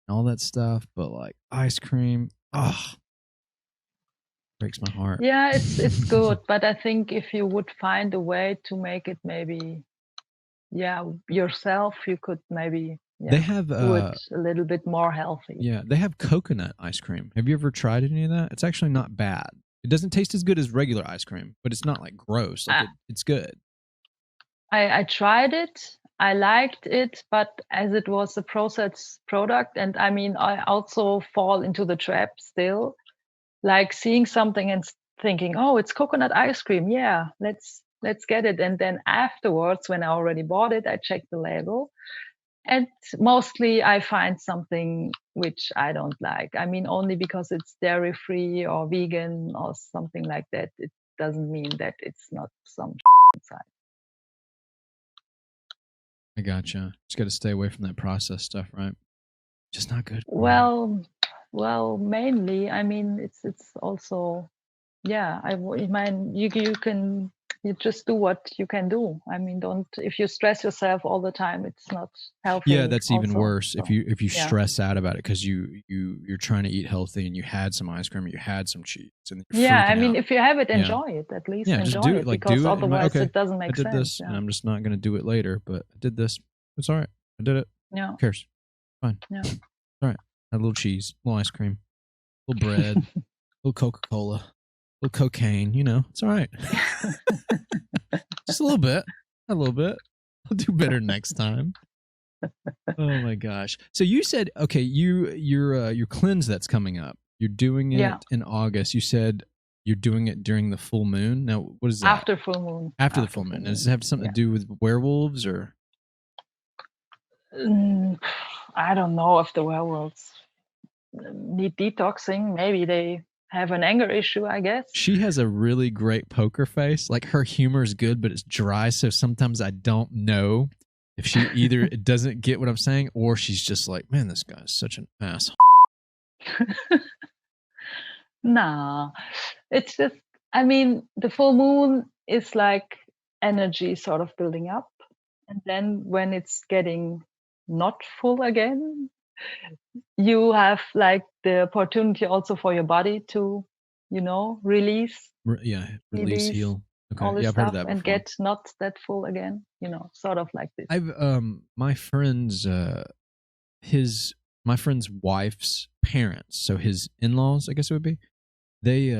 and all that stuff, but like ice cream, breaks my heart. yeah, it's good, but I think if you would find a way to make it maybe yeah yourself, you could maybe They yeah have do it a little bit more healthy. yeah, they have coconut ice cream. Have you ever tried any of that? It's actually not bad. It doesn't taste as good as regular ice cream, but it's not like gross. Like I, it's good. I tried it, I liked it, but as it was a processed product, and I mean I also fall into the trap still, like seeing something and thinking, oh, it's coconut ice cream, yeah, let's let's get it. And then afterwards, when I already bought it, I check the label. And mostly I find something which I don't like. I mean, only because it's dairy free or vegan or something like that, it doesn't mean that it's not some inside. I gotcha. Just got to stay away from that processed stuff, right? Just not good. Well, mainly, I mean, it's also, yeah. I mean, you can just do what you can do. I mean, if you stress yourself all the time, it's not healthy. Yeah, that's even also, worse so, if you yeah. stress out about it because you're trying to eat healthy and you had some ice cream or you had some cheese and yeah. I mean, out. if you have it, Yeah. enjoy it at least. Yeah, enjoy just do it, it. Like because do it. otherwise Okay, it doesn't make sense. I did this, yeah. and I'm just not going to do it later. But I did this. It's all right. I did it. Yeah. Who cares? Fine. Yeah. All right. Had a little cheese, a little ice cream, a little bread, a little Coca-Cola, a little cocaine. You know, it's all right. Just a little bit. A little bit. I'll do better next time. Oh my gosh. So you said, okay, your cleanse that's coming up. You're doing it in August. You said you're doing it during the full moon. Now, what is that? After full moon. After the full moon. Does it have something to do with werewolves or? I don't know if the werewolves need detoxing. Maybe they have an anger issue, I guess. She has a really great poker face. Like her humor is good, but it's dry. So sometimes I don't know if she either doesn't get what I'm saying or she's just like, man, this guy's such an asshole. Nah, it's just, I mean, the full moon is like energy sort of building up. And then when it's getting not full again, you have like the opportunity also for your body to, release. Release, heal. Okay. All this I've stuff heard of that before. And get not that full again, sort of like this. I've my friend's my friend's wife's parents, so his in-laws, I guess it would be, they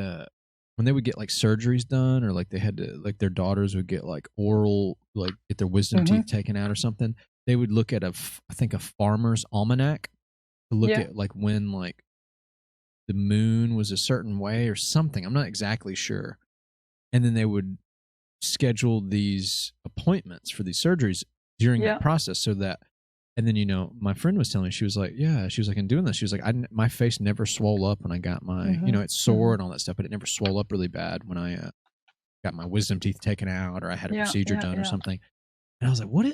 when they would get like surgeries done or like they had to, like their daughters would get like oral, like get their wisdom teeth taken out or something, they would look at I think a farmer's almanac to look at like when like the moon was a certain way or something. I'm not exactly sure. And then they would schedule these appointments for these surgeries during that process so that, and then, my friend was telling me, she was like, in doing this, she was like, my face never swole up when I got my, it's sore and all that stuff, but it never swole up really bad when I got my wisdom teeth taken out or I had a procedure done or something. And I was like, what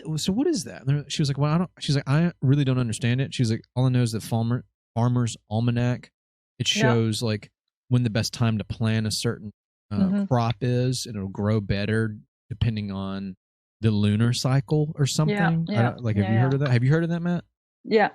is that? And she was like, well, I really don't understand it. She was like, all I know is that Farmer's Almanac, it shows like when the best time to plant a certain crop is, and it'll grow better depending on the lunar cycle or something. Have you heard of that? Have you heard of that, Matt? Yeah.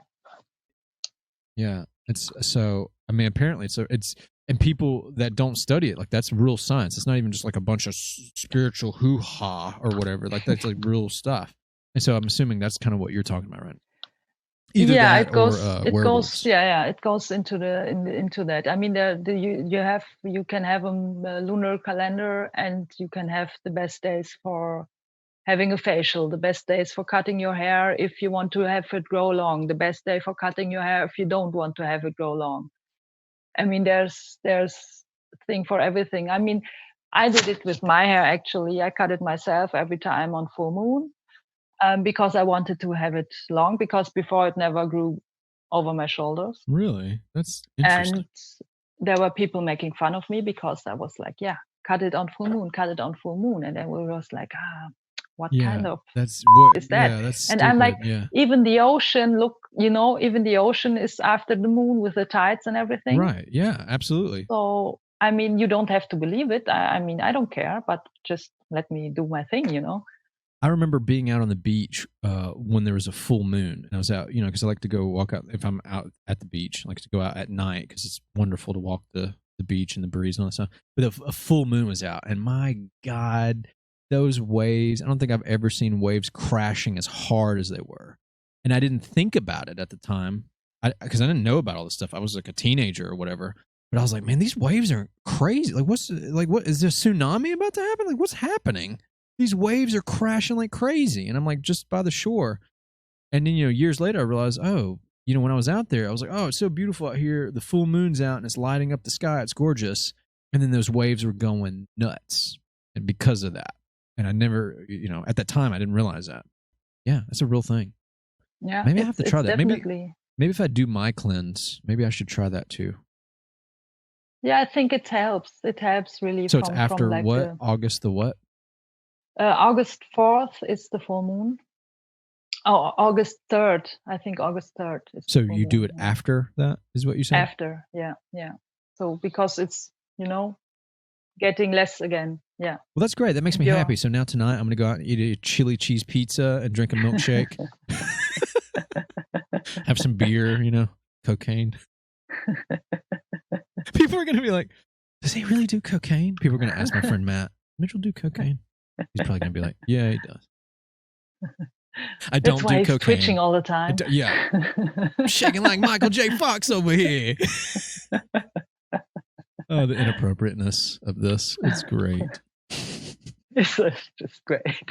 Yeah. It's so, I mean, apparently it's, and people that don't study it, like that's real science. It's not even just like a bunch of spiritual hoo-ha or whatever. Like that's like real stuff. And so I'm assuming that's kind of what you're talking about, right? Either that it goes. It werewolves. goes. Yeah. It goes into that. I mean, you can have a lunar calendar, and you can have the best days for having a facial, the best days for cutting your hair if you want to have it grow long, the best day for cutting your hair if you don't want to have it grow long. I mean, there's a thing for everything. I mean, I did it with my hair, actually. I cut it myself every time on full moon because I wanted to have it long, because before it never grew over my shoulders. Really? That's interesting. And there were people making fun of me because I was like, cut it on full moon, cut it on full moon. And then we was like, what kind of is that? Yeah, that's and stupid. I'm like, even the ocean, even the ocean is after the moon with the tides and everything. Right. Yeah, absolutely. So, I mean, you don't have to believe it. I mean, I don't care, but just let me do my thing, I remember being out on the beach when there was a full moon, and I was out, because I like to go walk out. If I'm out at the beach, I like to go out at night because it's wonderful to walk the beach and the breeze and all that stuff. But a full moon was out, and my God, those waves, I don't think I've ever seen waves crashing as hard as they were. And I didn't think about it at the time because I didn't know about all this stuff. I was like a teenager or whatever. But I was like, man, these waves are crazy. Like, what is there a tsunami about to happen? Like, what's happening? These waves are crashing like crazy. And I'm like, just by the shore. And then, years later, I realized, when I was out there, I was like, oh, it's so beautiful out here. The full moon's out and it's lighting up the sky. It's gorgeous. And then those waves were going nuts. And because of that. And I never, at that time, I didn't realize that. Yeah, that's a real thing. Yeah, maybe I have to try that. Definitely. Maybe if I do my cleanse, maybe I should try that too. Yeah, I think it helps. It helps really. So it's after like what? August the what? August 4th is the full moon. Oh, August 3rd. I think August 3rd. So you do it after that, is what you said? After, yeah. So because it's, getting less again. Yeah. Well, that's great. That makes me happy. So now tonight I'm going to go out and eat a chili cheese pizza and drink a milkshake. Have some beer, cocaine. People are going to be like, does he really do cocaine? People are going to ask my friend Matt, Mitchell do cocaine? He's probably going to be like, yeah, he does. I don't do cocaine. He's twitching all the time. Yeah. Shaking like Michael J. Fox over here. Oh, the inappropriateness of this. It's great. It's just great.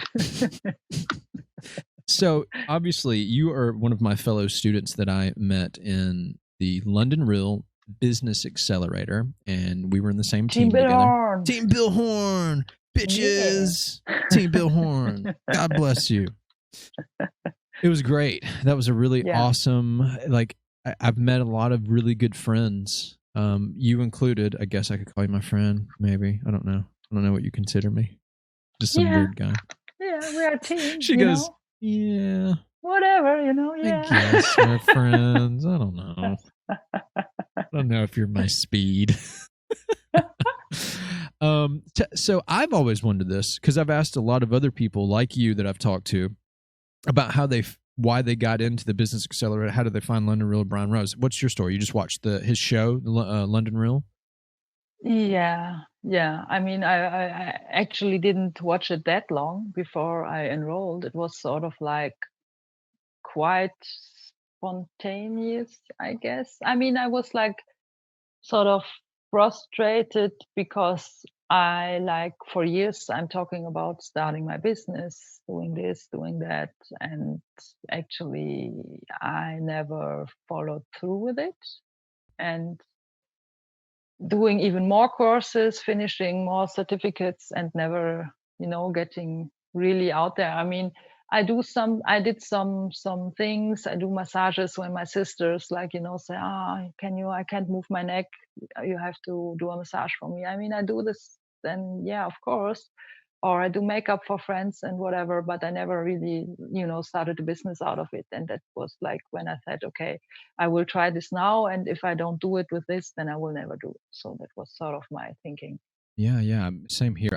So, obviously, you are one of my fellow students that I met in the London Real Business Accelerator, and we were in the same team Bill together. Horn. Team Bill Horn. Bitches. Yeah. Team Bill Horn. God bless you. It was great. That was a really awesome, I've met a lot of really good friends. You included. I guess I could call you my friend, maybe. I don't know. I don't know what you consider me. Just some weird guy. Yeah, we are a team. She goes, yeah. Whatever, yeah. I guess we're friends. I don't know. I don't know if you're my speed. So I've always wondered this because I've asked a lot of other people like you that I've talked to about why they got into the Business Accelerator. How did they find London Real, Brian Rose? What's your story? You just watched his show, London Real? Yeah. I mean, I actually didn't watch it that long before I enrolled. It was sort of like quite spontaneous, I guess. I mean, I was like sort of frustrated because for years I'm talking about starting my business, doing this, doing that, and actually I never followed through with it. And doing even more courses, finishing more certificates, and never, getting really out there. I mean, I did some things. I do massages when my sisters say, I can't move my neck. You have to do a massage for me. I mean, I do this, then yeah, of course. Or I do makeup for friends and whatever, but I never really, started a business out of it. And that was like when I said, okay, I will try this now. And if I don't do it with this, then I will never do it. So that was sort of my thinking. Yeah. Same here.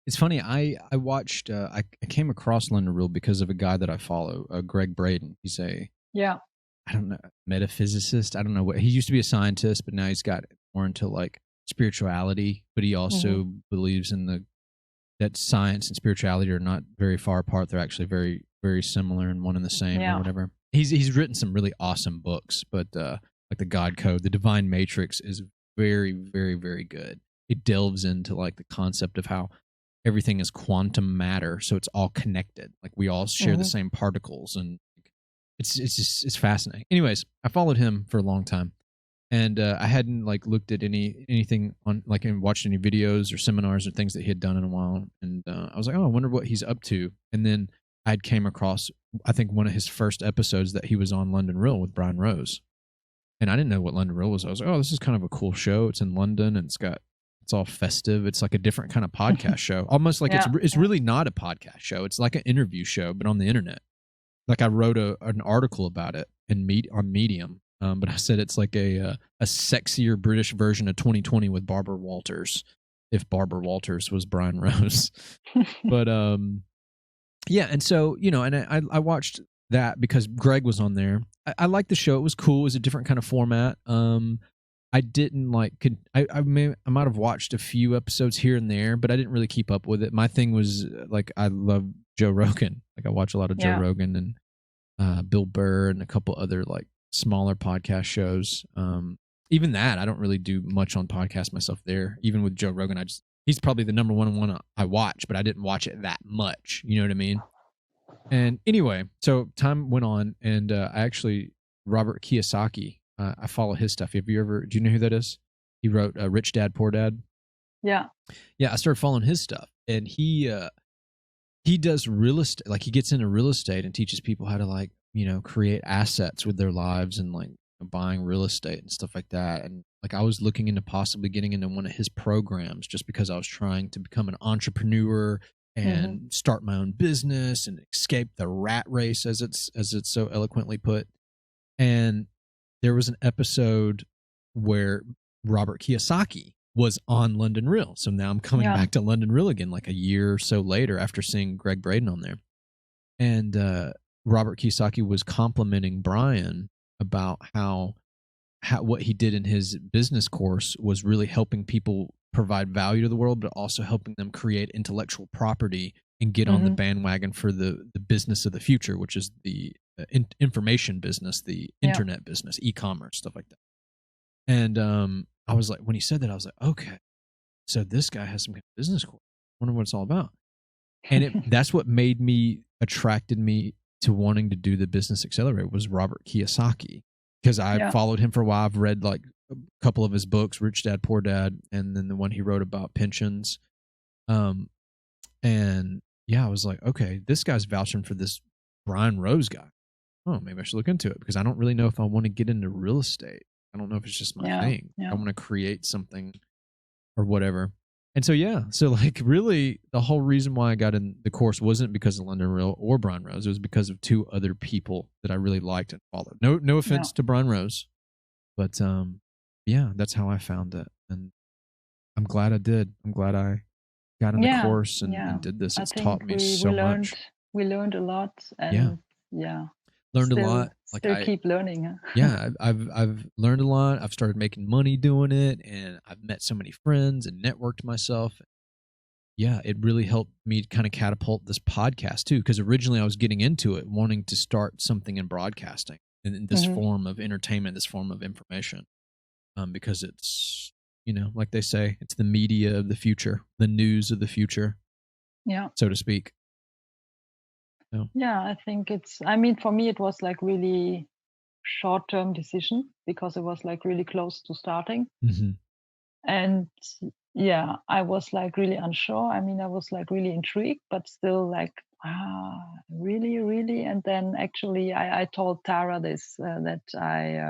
It's funny. I watched, I came across London Real because of a guy that I follow, Greg Braden. He's I don't know, metaphysicist. I don't know what, he used to be a scientist, but now he's got more into like spirituality, but he also believes in that science and spirituality are not very far apart. They're actually very, very similar and one and the same or whatever. He's written some really awesome books, but like the God Code, the Divine Matrix is very, very, very good. It delves into like the concept of how everything is quantum matter, so it's all connected. Like we all share the same particles, and it's fascinating. Anyways, I followed him for a long time. And I hadn't like looked at anything on like and watched any videos or seminars or things that he had done in a while. And I was like, oh, I wonder what he's up to. And then I came across, I think, one of his first episodes that he was on London Real with Brian Rose. And I didn't know what London Real was. I was like, oh, this is kind of a cool show. It's in London and it's all festive. It's like a different kind of podcast show. Almost like it's really not a podcast show. It's like an interview show, but on the internet. Like I wrote an article about it on Medium. But I said it's like a sexier British version of 2020 with Barbara Walters, if Barbara Walters was Brian Rose. But yeah, and so and I watched that because Greg was on there. I liked the show; it was cool. It was a different kind of format. I didn't like. I might have watched a few episodes here and there, but I didn't really keep up with it. My thing was like I love Joe Rogan. Like I watch a lot of Joe Rogan and Bill Burr and a couple other like smaller podcast shows. Even that, I don't really do much on podcast myself there. Even with Joe Rogan, he's probably the number one I watch, but I didn't watch it that much. You know what I mean? And anyway, so time went on, and I actually, Robert Kiyosaki, I follow his stuff. Do you know who that is? He wrote Rich Dad, Poor Dad. Yeah. Yeah, I started following his stuff, and he he does real estate. Like he gets into real estate and teaches people how to like, create assets with their lives and like buying real estate and stuff like that. And like I was looking into possibly getting into one of his programs just because I was trying to become an entrepreneur and start my own business and escape the rat race, as it's so eloquently put. And there was an episode where Robert Kiyosaki was on London Real. So now I'm coming back to London Real again, like a year or so later after seeing Greg Braden on there. And Robert Kiyosaki was complimenting Brian about how what he did in his business course was really helping people provide value to the world, but also helping them create intellectual property and get on the bandwagon for the business of the future, which is the information business, the internet business, e-commerce, stuff like that. And I was like, when he said that, I was like, okay, so this guy has some kind of business course. I wonder what it's all about. And that's what attracted me to wanting to do the Business Accelerator was Robert Kiyosaki, because I followed him for a while. I've read like a couple of his books, Rich Dad, Poor Dad, and then the one he wrote about pensions. And yeah, I was like, okay, this guy's vouching for this Brian Rose guy. Oh, maybe I should look into it, because I don't really know if I want to get into real estate. I don't know if it's just my thing. I want to create something or whatever. And so, so like really the whole reason why I got in the course wasn't because of London Real or Brian Rose. It was because of two other people that I really liked and followed. No offense to Brian Rose, but that's how I found it. And I'm glad I did. I'm glad I got in the course and did this. It's taught me so much. We learned a lot, and learned a lot. Like still keep learning. Huh? Yeah, I've learned a lot. I've started making money doing it, and I've met so many friends and networked myself. Yeah, it really helped me kind of catapult this podcast too, because originally I was getting into it, wanting to start something in broadcasting in this form of entertainment, this form of information, because it's, like they say, it's the media of the future, the news of the future, so to speak. So. Yeah, I think for me, it was like really short-term decision, because it was like really close to starting. And I was like really unsure. I was like really intrigued, but still like, really. And then actually I told Tara this, that I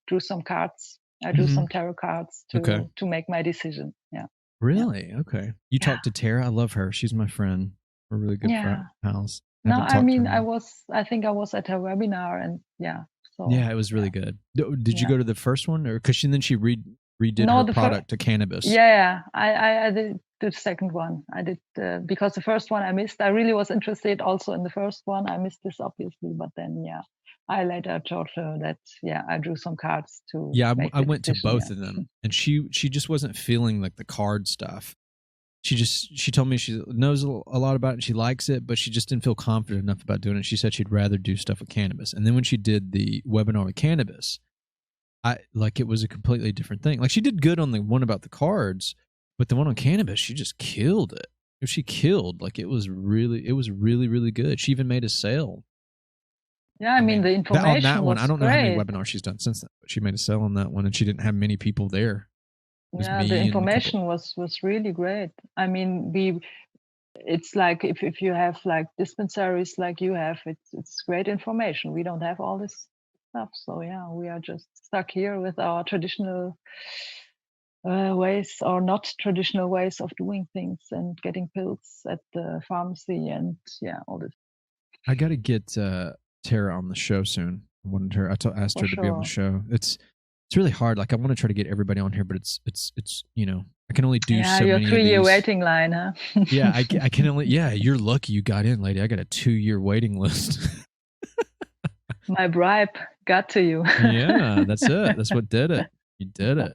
drew some cards. I drew some tarot cards to make my decision. Yeah. Really? Yeah. Okay. You talked to Tara? I love her. She's my friend. We're really good pals. No, I think I was at her webinar, and so it was really good. Did you go to the first one, or because then she redid her product to cannabis? Yeah, I did the second one. I did because the first one I missed. I really was interested also in the first one. I missed this obviously, but then I later told her that I drew some cards to. Yeah, I went to both of them, and she just wasn't feeling like the card stuff. She told me she knows a lot about it and she likes it, but she just didn't feel confident enough about doing it. She said she'd rather do stuff with cannabis. And then when she did the webinar with cannabis, it was a completely different thing. Like she did good on the one about the cards, but the one on cannabis, she just killed it. She killed. Like it was really, really good. She even made a sale. Yeah, the information on that one. I don't know how many great. webinars she's done since then, but she made a sale on that one, and she didn't have many people there. The information was really great. It's like if you have like dispensaries like you have, it's great information. We don't have all this stuff, so we are just stuck here with our traditional ways or not traditional ways of doing things and getting pills at the pharmacy and all this. I got to get Tara on the show soon. I wanted her. Asked her to be on the show. It's really hard. Like I want to try to get everybody on here, but it's I can only do so many of these. 3-year waiting line, huh? Yeah, I can only. Yeah, you're lucky you got in, lady. I got a 2-year waiting list. My bribe got to you. Yeah, that's it. That's what did it. You did it.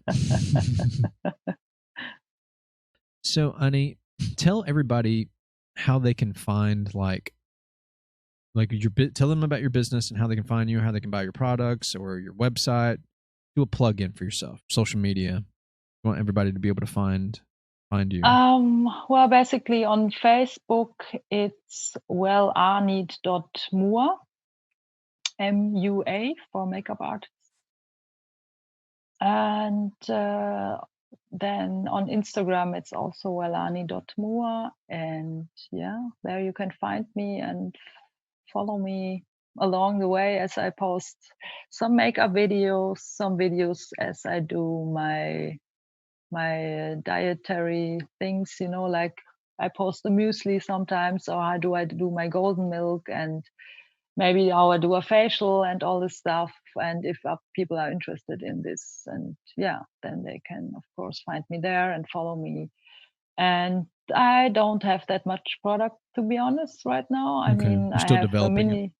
So, Ani, tell everybody how they can find tell them about your business and how they can find you, how they can buy your products or your website. Do a plug-in for yourself, social media. You want everybody to be able to find you. Well, basically on Facebook, it's Ani.mua, MUA for makeup artists. And then on Instagram, it's also welani.mua. And yeah, there you can find me and follow me along the way as I post some makeup videos, some videos as I do my dietary things, like I post a muesli sometimes, or how do I do my golden milk, and maybe how I do a facial and all this stuff. And if people are interested in this, and yeah, then they can of course find me there and follow me. And I don't have that much product, to be honest, right now. I Okay. mean, You're I still have a developing it. mini.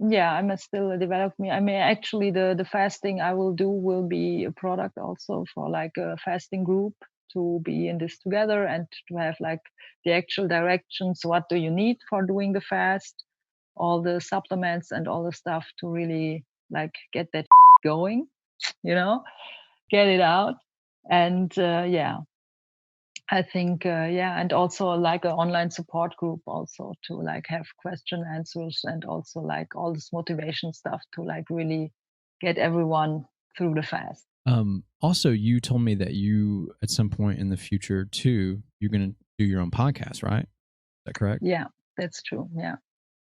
Yeah, I'm still developing. I mean, actually, the fasting I will do will be a product also for like a fasting group, to be in this together and to have like the actual directions. What do you need for doing the fast? All the supplements and all the stuff to really like get that going, you know, get it out. And yeah, I think yeah, and also like an online support group also to like have question answers, and also like all this motivation stuff to like really get everyone through the fast. Also, you told me that you, at some point in the future too, you're going to do your own podcast, right? Is that correct? Yeah, that's true. Yeah,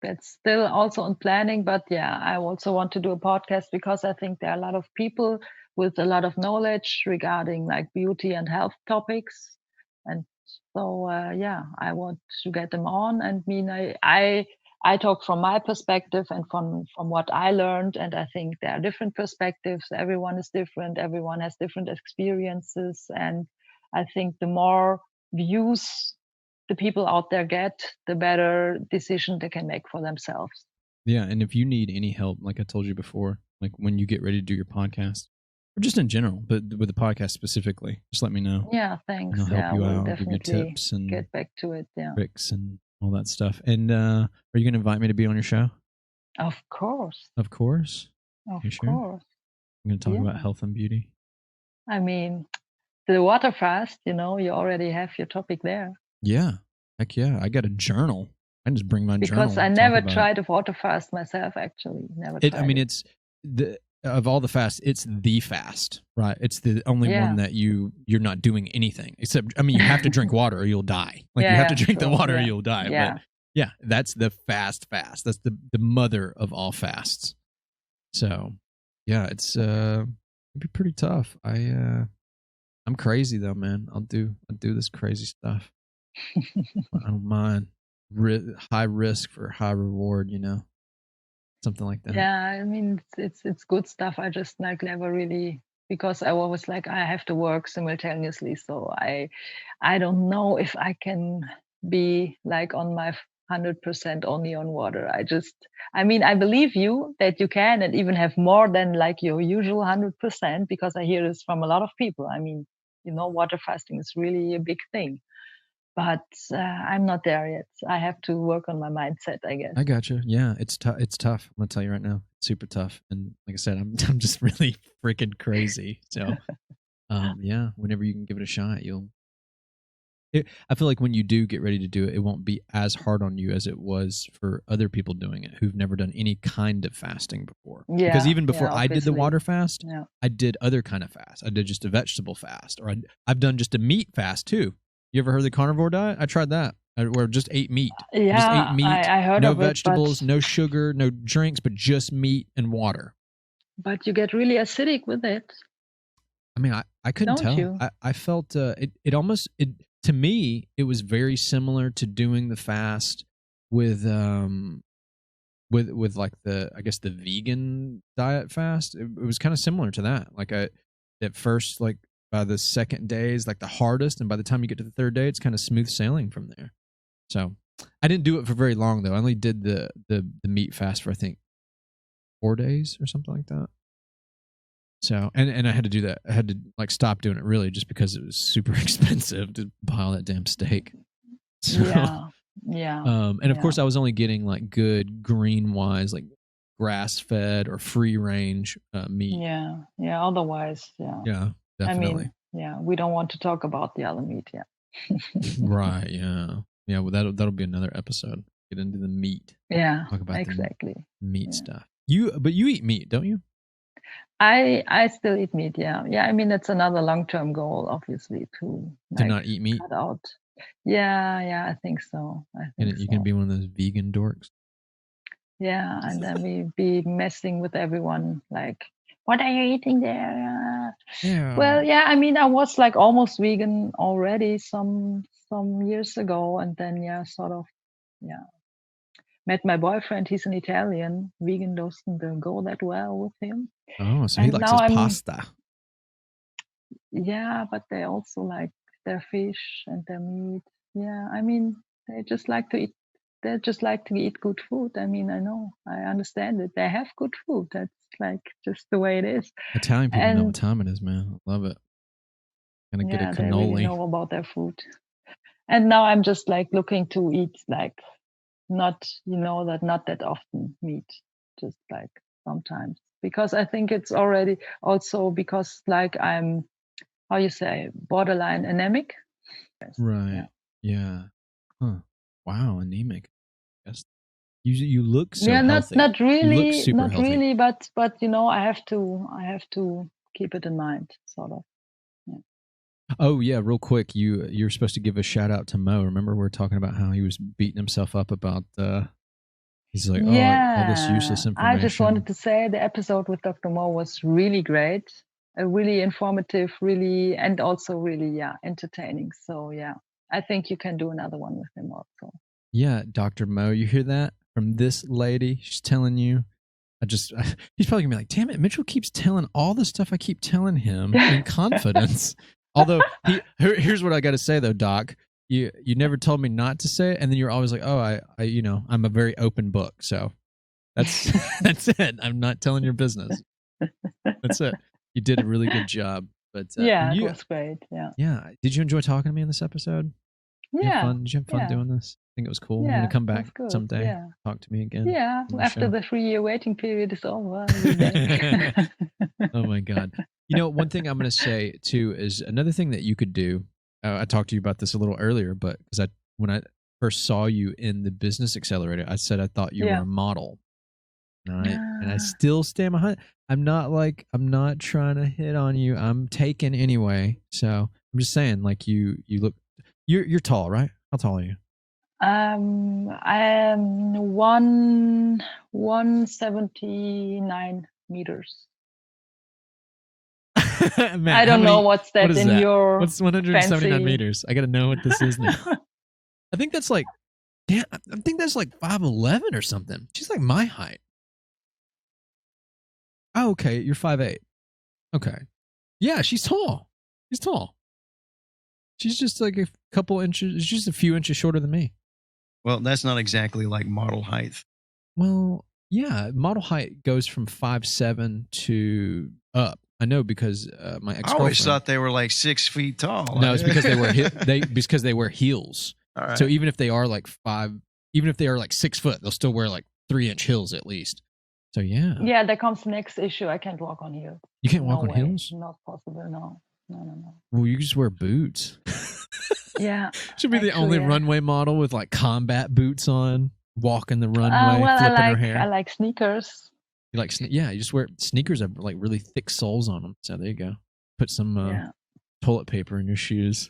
that's still also on planning, but yeah, I also want to do a podcast because I think there are a lot of people with a lot of knowledge regarding like beauty and health topics. And so yeah, I want to get them on. And mean, I talk from my perspective and from what I learned, and I think there are different perspectives. Everyone is different, everyone has different experiences, and I think the more views the people out there get, the better decision they can make for themselves. Yeah. And if you need any help, like I told you before, like when you get ready to do your podcast, or just in general, but with the podcast specifically, just let me know. Yeah, And thanks. I'll help Yeah, you we'll out, give you definitely tips and get back to it. Yeah, tricks and all that stuff. And are you going to invite me to be on your show? of course, Of course. of You sure? course. I'm going to talk about Yeah, health and beauty. I mean, the water fast. You already have your topic there. Yeah. Heck yeah. I got a journal. I can just bring my Because journal I and talk never about it. tried a water fast myself. Actually, never I tried mean, it. it's the of all the fasts, it's the fast, right? It's the only Yeah, one that you're not doing anything except. I mean, you have to drink water or you'll die. Like you have to yeah, drink the sure. water or Yeah, you'll die. But yeah, yeah, that's the fast. That's the mother of all fasts. So yeah, it'd be pretty tough. I'm crazy though, man. I'll do this crazy stuff. I don't mind. High risk for high reward, something like that. yeah. I mean, it's good stuff. I just like never really, because I always like I have to work simultaneously, so I don't know if I can be like on my 100% only on water. I mean, I believe you that you can and even have more than like your usual 100%, because I hear this from a lot of people. I mean, water fasting is really a big thing, but I'm not there yet. I have to work on my mindset, I guess. I gotcha. Yeah, it's tough. It's tough. I'm gonna tell you right now, super tough. And like I said, I'm just really freaking crazy. So, yeah, whenever you can give it a shot, I feel like when you do get ready to do it, it won't be as hard on you as it was for other people doing it who've never done any kind of fasting before. Because Yeah, even before yeah, I did the obviously. water fast, Yeah. I did other kind of fast. I did just a vegetable fast, or I've done just a meat fast too. You ever heard of the carnivore diet? I tried that. Where just ate meat. Just ate Yeah, meat. I heard No of it, but vegetables, no sugar, no drinks, but just meat and water. you get really acidic with it, I mean, I couldn't don't tell. you? I felt it almost to me it was very similar to doing the fast with like I guess the vegan diet fast. It was kind of similar to that. Like at first, like by the second day is like the hardest, and by the time you get to the third day, it's kind of smooth sailing from there. So I didn't do it for very long though. I only did the meat fast for I think 4 days or something like that. So and I had to do that. I had to like stop doing it really just because it was super expensive to buy all that damn steak. So, Yeah. And of course I was only getting like good green wise, like grass fed or free range meat. Yeah. Otherwise, yeah. Yeah, definitely. I mean, yeah, we don't want to talk about the other meat. Yeah. Right. Yeah. Yeah. Well, that'll be another episode. Get into the meat. Yeah. Talk about Exactly. the meat stuff. But you eat meat, don't you? I still eat meat. Yeah. I mean, it's another long-term goal, obviously, to not eat meat. cut out. Yeah. I think so. You can be one of those vegan dorks. Yeah, and then we be messing with everyone. Like, what are you eating there? Yeah. Well, yeah. I mean, I was like almost vegan already some years ago, and then sort of met my boyfriend. He's an Italian. Vegan doesn't go that well with him. Oh, so and he likes now his pasta. Yeah, but they also like their fish and their meat. Yeah, I mean, they just like to eat. They just like to eat good food. I mean, I know, I understand it. They have good food. That's like just the way it is. Italian people know what time it is, man. I love it. Gonna get a cannoli. They really know about their food. And now I'm just like looking to eat like not that often meat, just like sometimes, because I think it's already also because like I'm, how you say, borderline anemic. Right. Yeah. Huh. Wow, anemic. Yes. You look so healthy. Not really, you look super not healthy. really, but I have to keep it in mind, sort of. Yeah. Oh yeah, real quick, you're supposed to give a shout out to Mo. Remember we were talking about how he was beating himself up about he's like, all this useless information. I just wanted to say the episode with Dr. Mo was really great, really informative, really, and also really entertaining. So I think you can do another one with him also. Yeah, Dr. Mo, you hear that from this lady? She's telling you. He's probably gonna be like, damn it, Mitchell keeps telling all the stuff I keep telling him in confidence. Although here's what I got to say though, Doc. You never told me not to say it, and then you're always like, oh, I I'm a very open book, so that's it. I'm not telling your business. That's it. You did a really good job. But it was great. Yeah. Did you enjoy talking to me in this episode? Did you have fun doing this? I think it was cool. You're gonna come back someday. Talk to me again. Yeah, after the 3-year waiting period is over. Oh my God. One thing I'm gonna say too is another thing that you could do. I talked to you about this a little earlier, but because when I first saw you in the Business Accelerator, I said I thought you were a model. And I still stand behind. I'm not trying to hit on you. I'm taken anyway. So I'm just saying, like you look. You're tall, right? How tall are you? I am 179 meters. Man, I don't know what's that in that? Your What's 179 meters? I got to know what this is now. I think that's like, damn, I think that's like 5'11" or something. She's like my height. Oh, okay. You're 5'8". Okay. Yeah, she's tall. She's tall. She's just like a couple inches, just a few inches shorter than me. Well, that's not exactly like model height. Well, yeah, model height goes from 5'7" to up. I know because my ex-girlfriend. I always thought they were like 6 feet tall. No, it's because they wear heels. All right. So even if they are like 6 foot, they'll still wear like 3-inch heels at least. So yeah. Yeah, there comes the next issue. I can't walk on heels. You can't walk on heels? Not possible. No. Well, you just wear boots. Yeah. Should be the only runway model with like combat boots on, walking the runway, flipping her hair. I like sneakers. You like you just wear sneakers have like really thick soles on them. So there you go. Put some toilet paper in your shoes.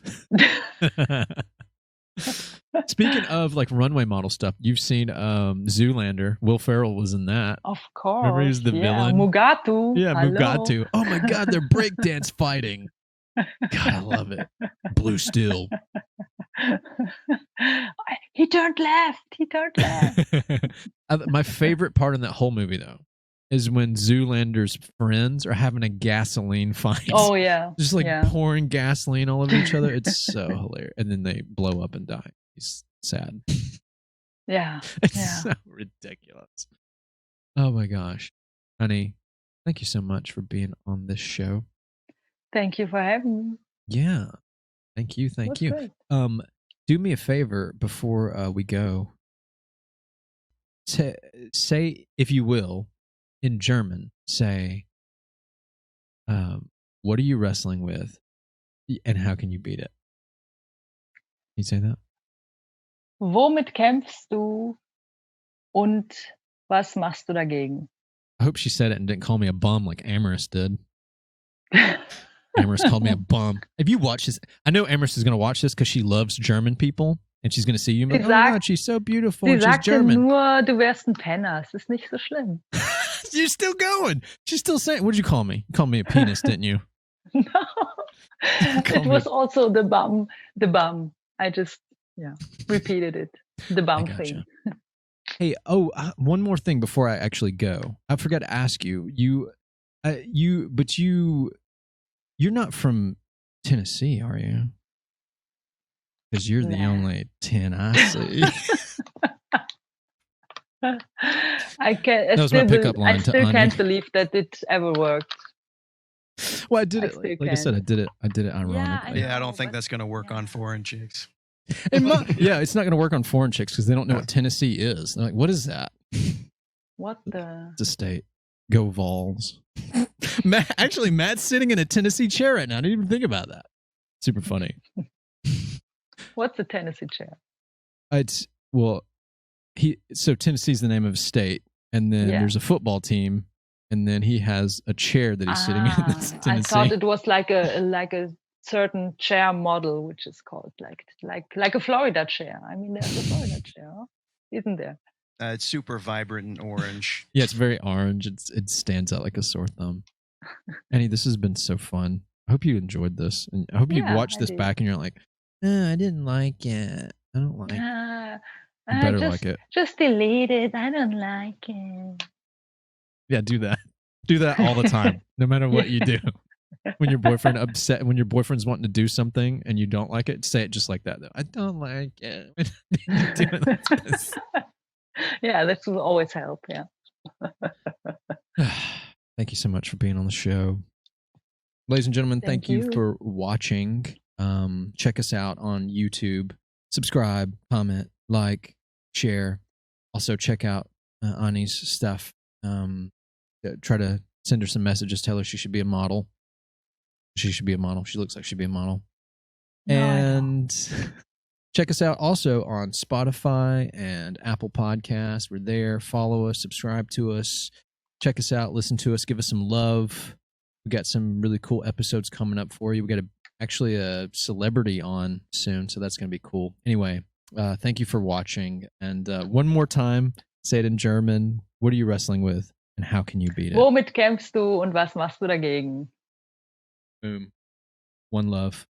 Speaking of like runway model stuff, you've seen Zoolander. Will Ferrell was in that. Of course. Remember he's the villain? Mugatu. Yeah, Mugatu. Oh my God, they're breakdance fighting. God, I love it. Blue Steel. He turned left. My favorite part in that whole movie, though, is when Zoolander's friends are having a gasoline fight. Oh, yeah. Just like pouring gasoline all over each other. It's so hilarious. And then they blow up and die. He's sad. Yeah. It's so ridiculous. Oh, my gosh. Honey, thank you so much for being on this show. Thank you for having me. Yeah. Thank you. Great. Do me a favor before we go. Say, if you will, in German, say, what are you wrestling with and how can you beat it? Can you say that? Womit kämpfst du und was machst du dagegen? I hope she said it and didn't call me a bum like Amorous did. Amorous called me a bum. If you watch this, I know Amorous is going to watch this because she loves German people and she's going to see you and be like, oh my God, she's so beautiful and she's German. Nur, du wärst ein Penner. Es ist nicht so schlimm. You're still going. She's still saying, what did you call me? You called me a penis, didn't you? No. It was also the bum. The bum. I just repeated it. The bum thing. Hey, one more thing before I actually go. I forgot to ask you. You're not from Tennessee, are you? Because you're the only 10 I see. I still can't believe that it ever worked. Well, I did it. Like I said, I did it ironically. Yeah, I don't think that's going to work on foreign chicks. It's not going to work on foreign chicks because they don't know what Tennessee is. They're like, what is that? What the? It's a state. Go Vols. Matt's sitting in a Tennessee chair right now. I didn't even think about that. Super funny. What's a Tennessee chair? So Tennessee's the name of a state, and then there's a football team, and then he has a chair that he's sitting in. That's Tennessee. I thought it was like a certain chair model, which is called like a Florida chair. I mean, there's a Florida chair, isn't there? It's super vibrant and orange. Yeah, it's very orange. It stands out like a sore thumb. Annie, this has been so fun. I hope you enjoyed this, and I hope you watch this back and you're like, I didn't like it. I don't like it. You better like it. Just delete it. I don't like it. Yeah, do that. Do that all the time, no matter what you do. When your boyfriend's wanting to do something and you don't like it, say it just like that. Though. I don't like it. Yeah, this will always help. Yeah. Thank you so much for being on the show. Ladies and gentlemen, thank you for watching. Check us out on YouTube. Subscribe, comment, like, share. Also, check out Ani's stuff. Try to send her some messages. Tell her she should be a model. She should be a model. She looks like she'd be a model. No, and check us out also on Spotify and Apple Podcasts. We're there. Follow us. Subscribe to us. Check us out. Listen to us. Give us some love. We got some really cool episodes coming up for you. We got actually a celebrity on soon, so that's going to be cool. Anyway, thank you for watching. And one more time, say it in German. What are you wrestling with, and how can you beat it? Womit kämpfst du und was machst du dagegen? Boom. One love.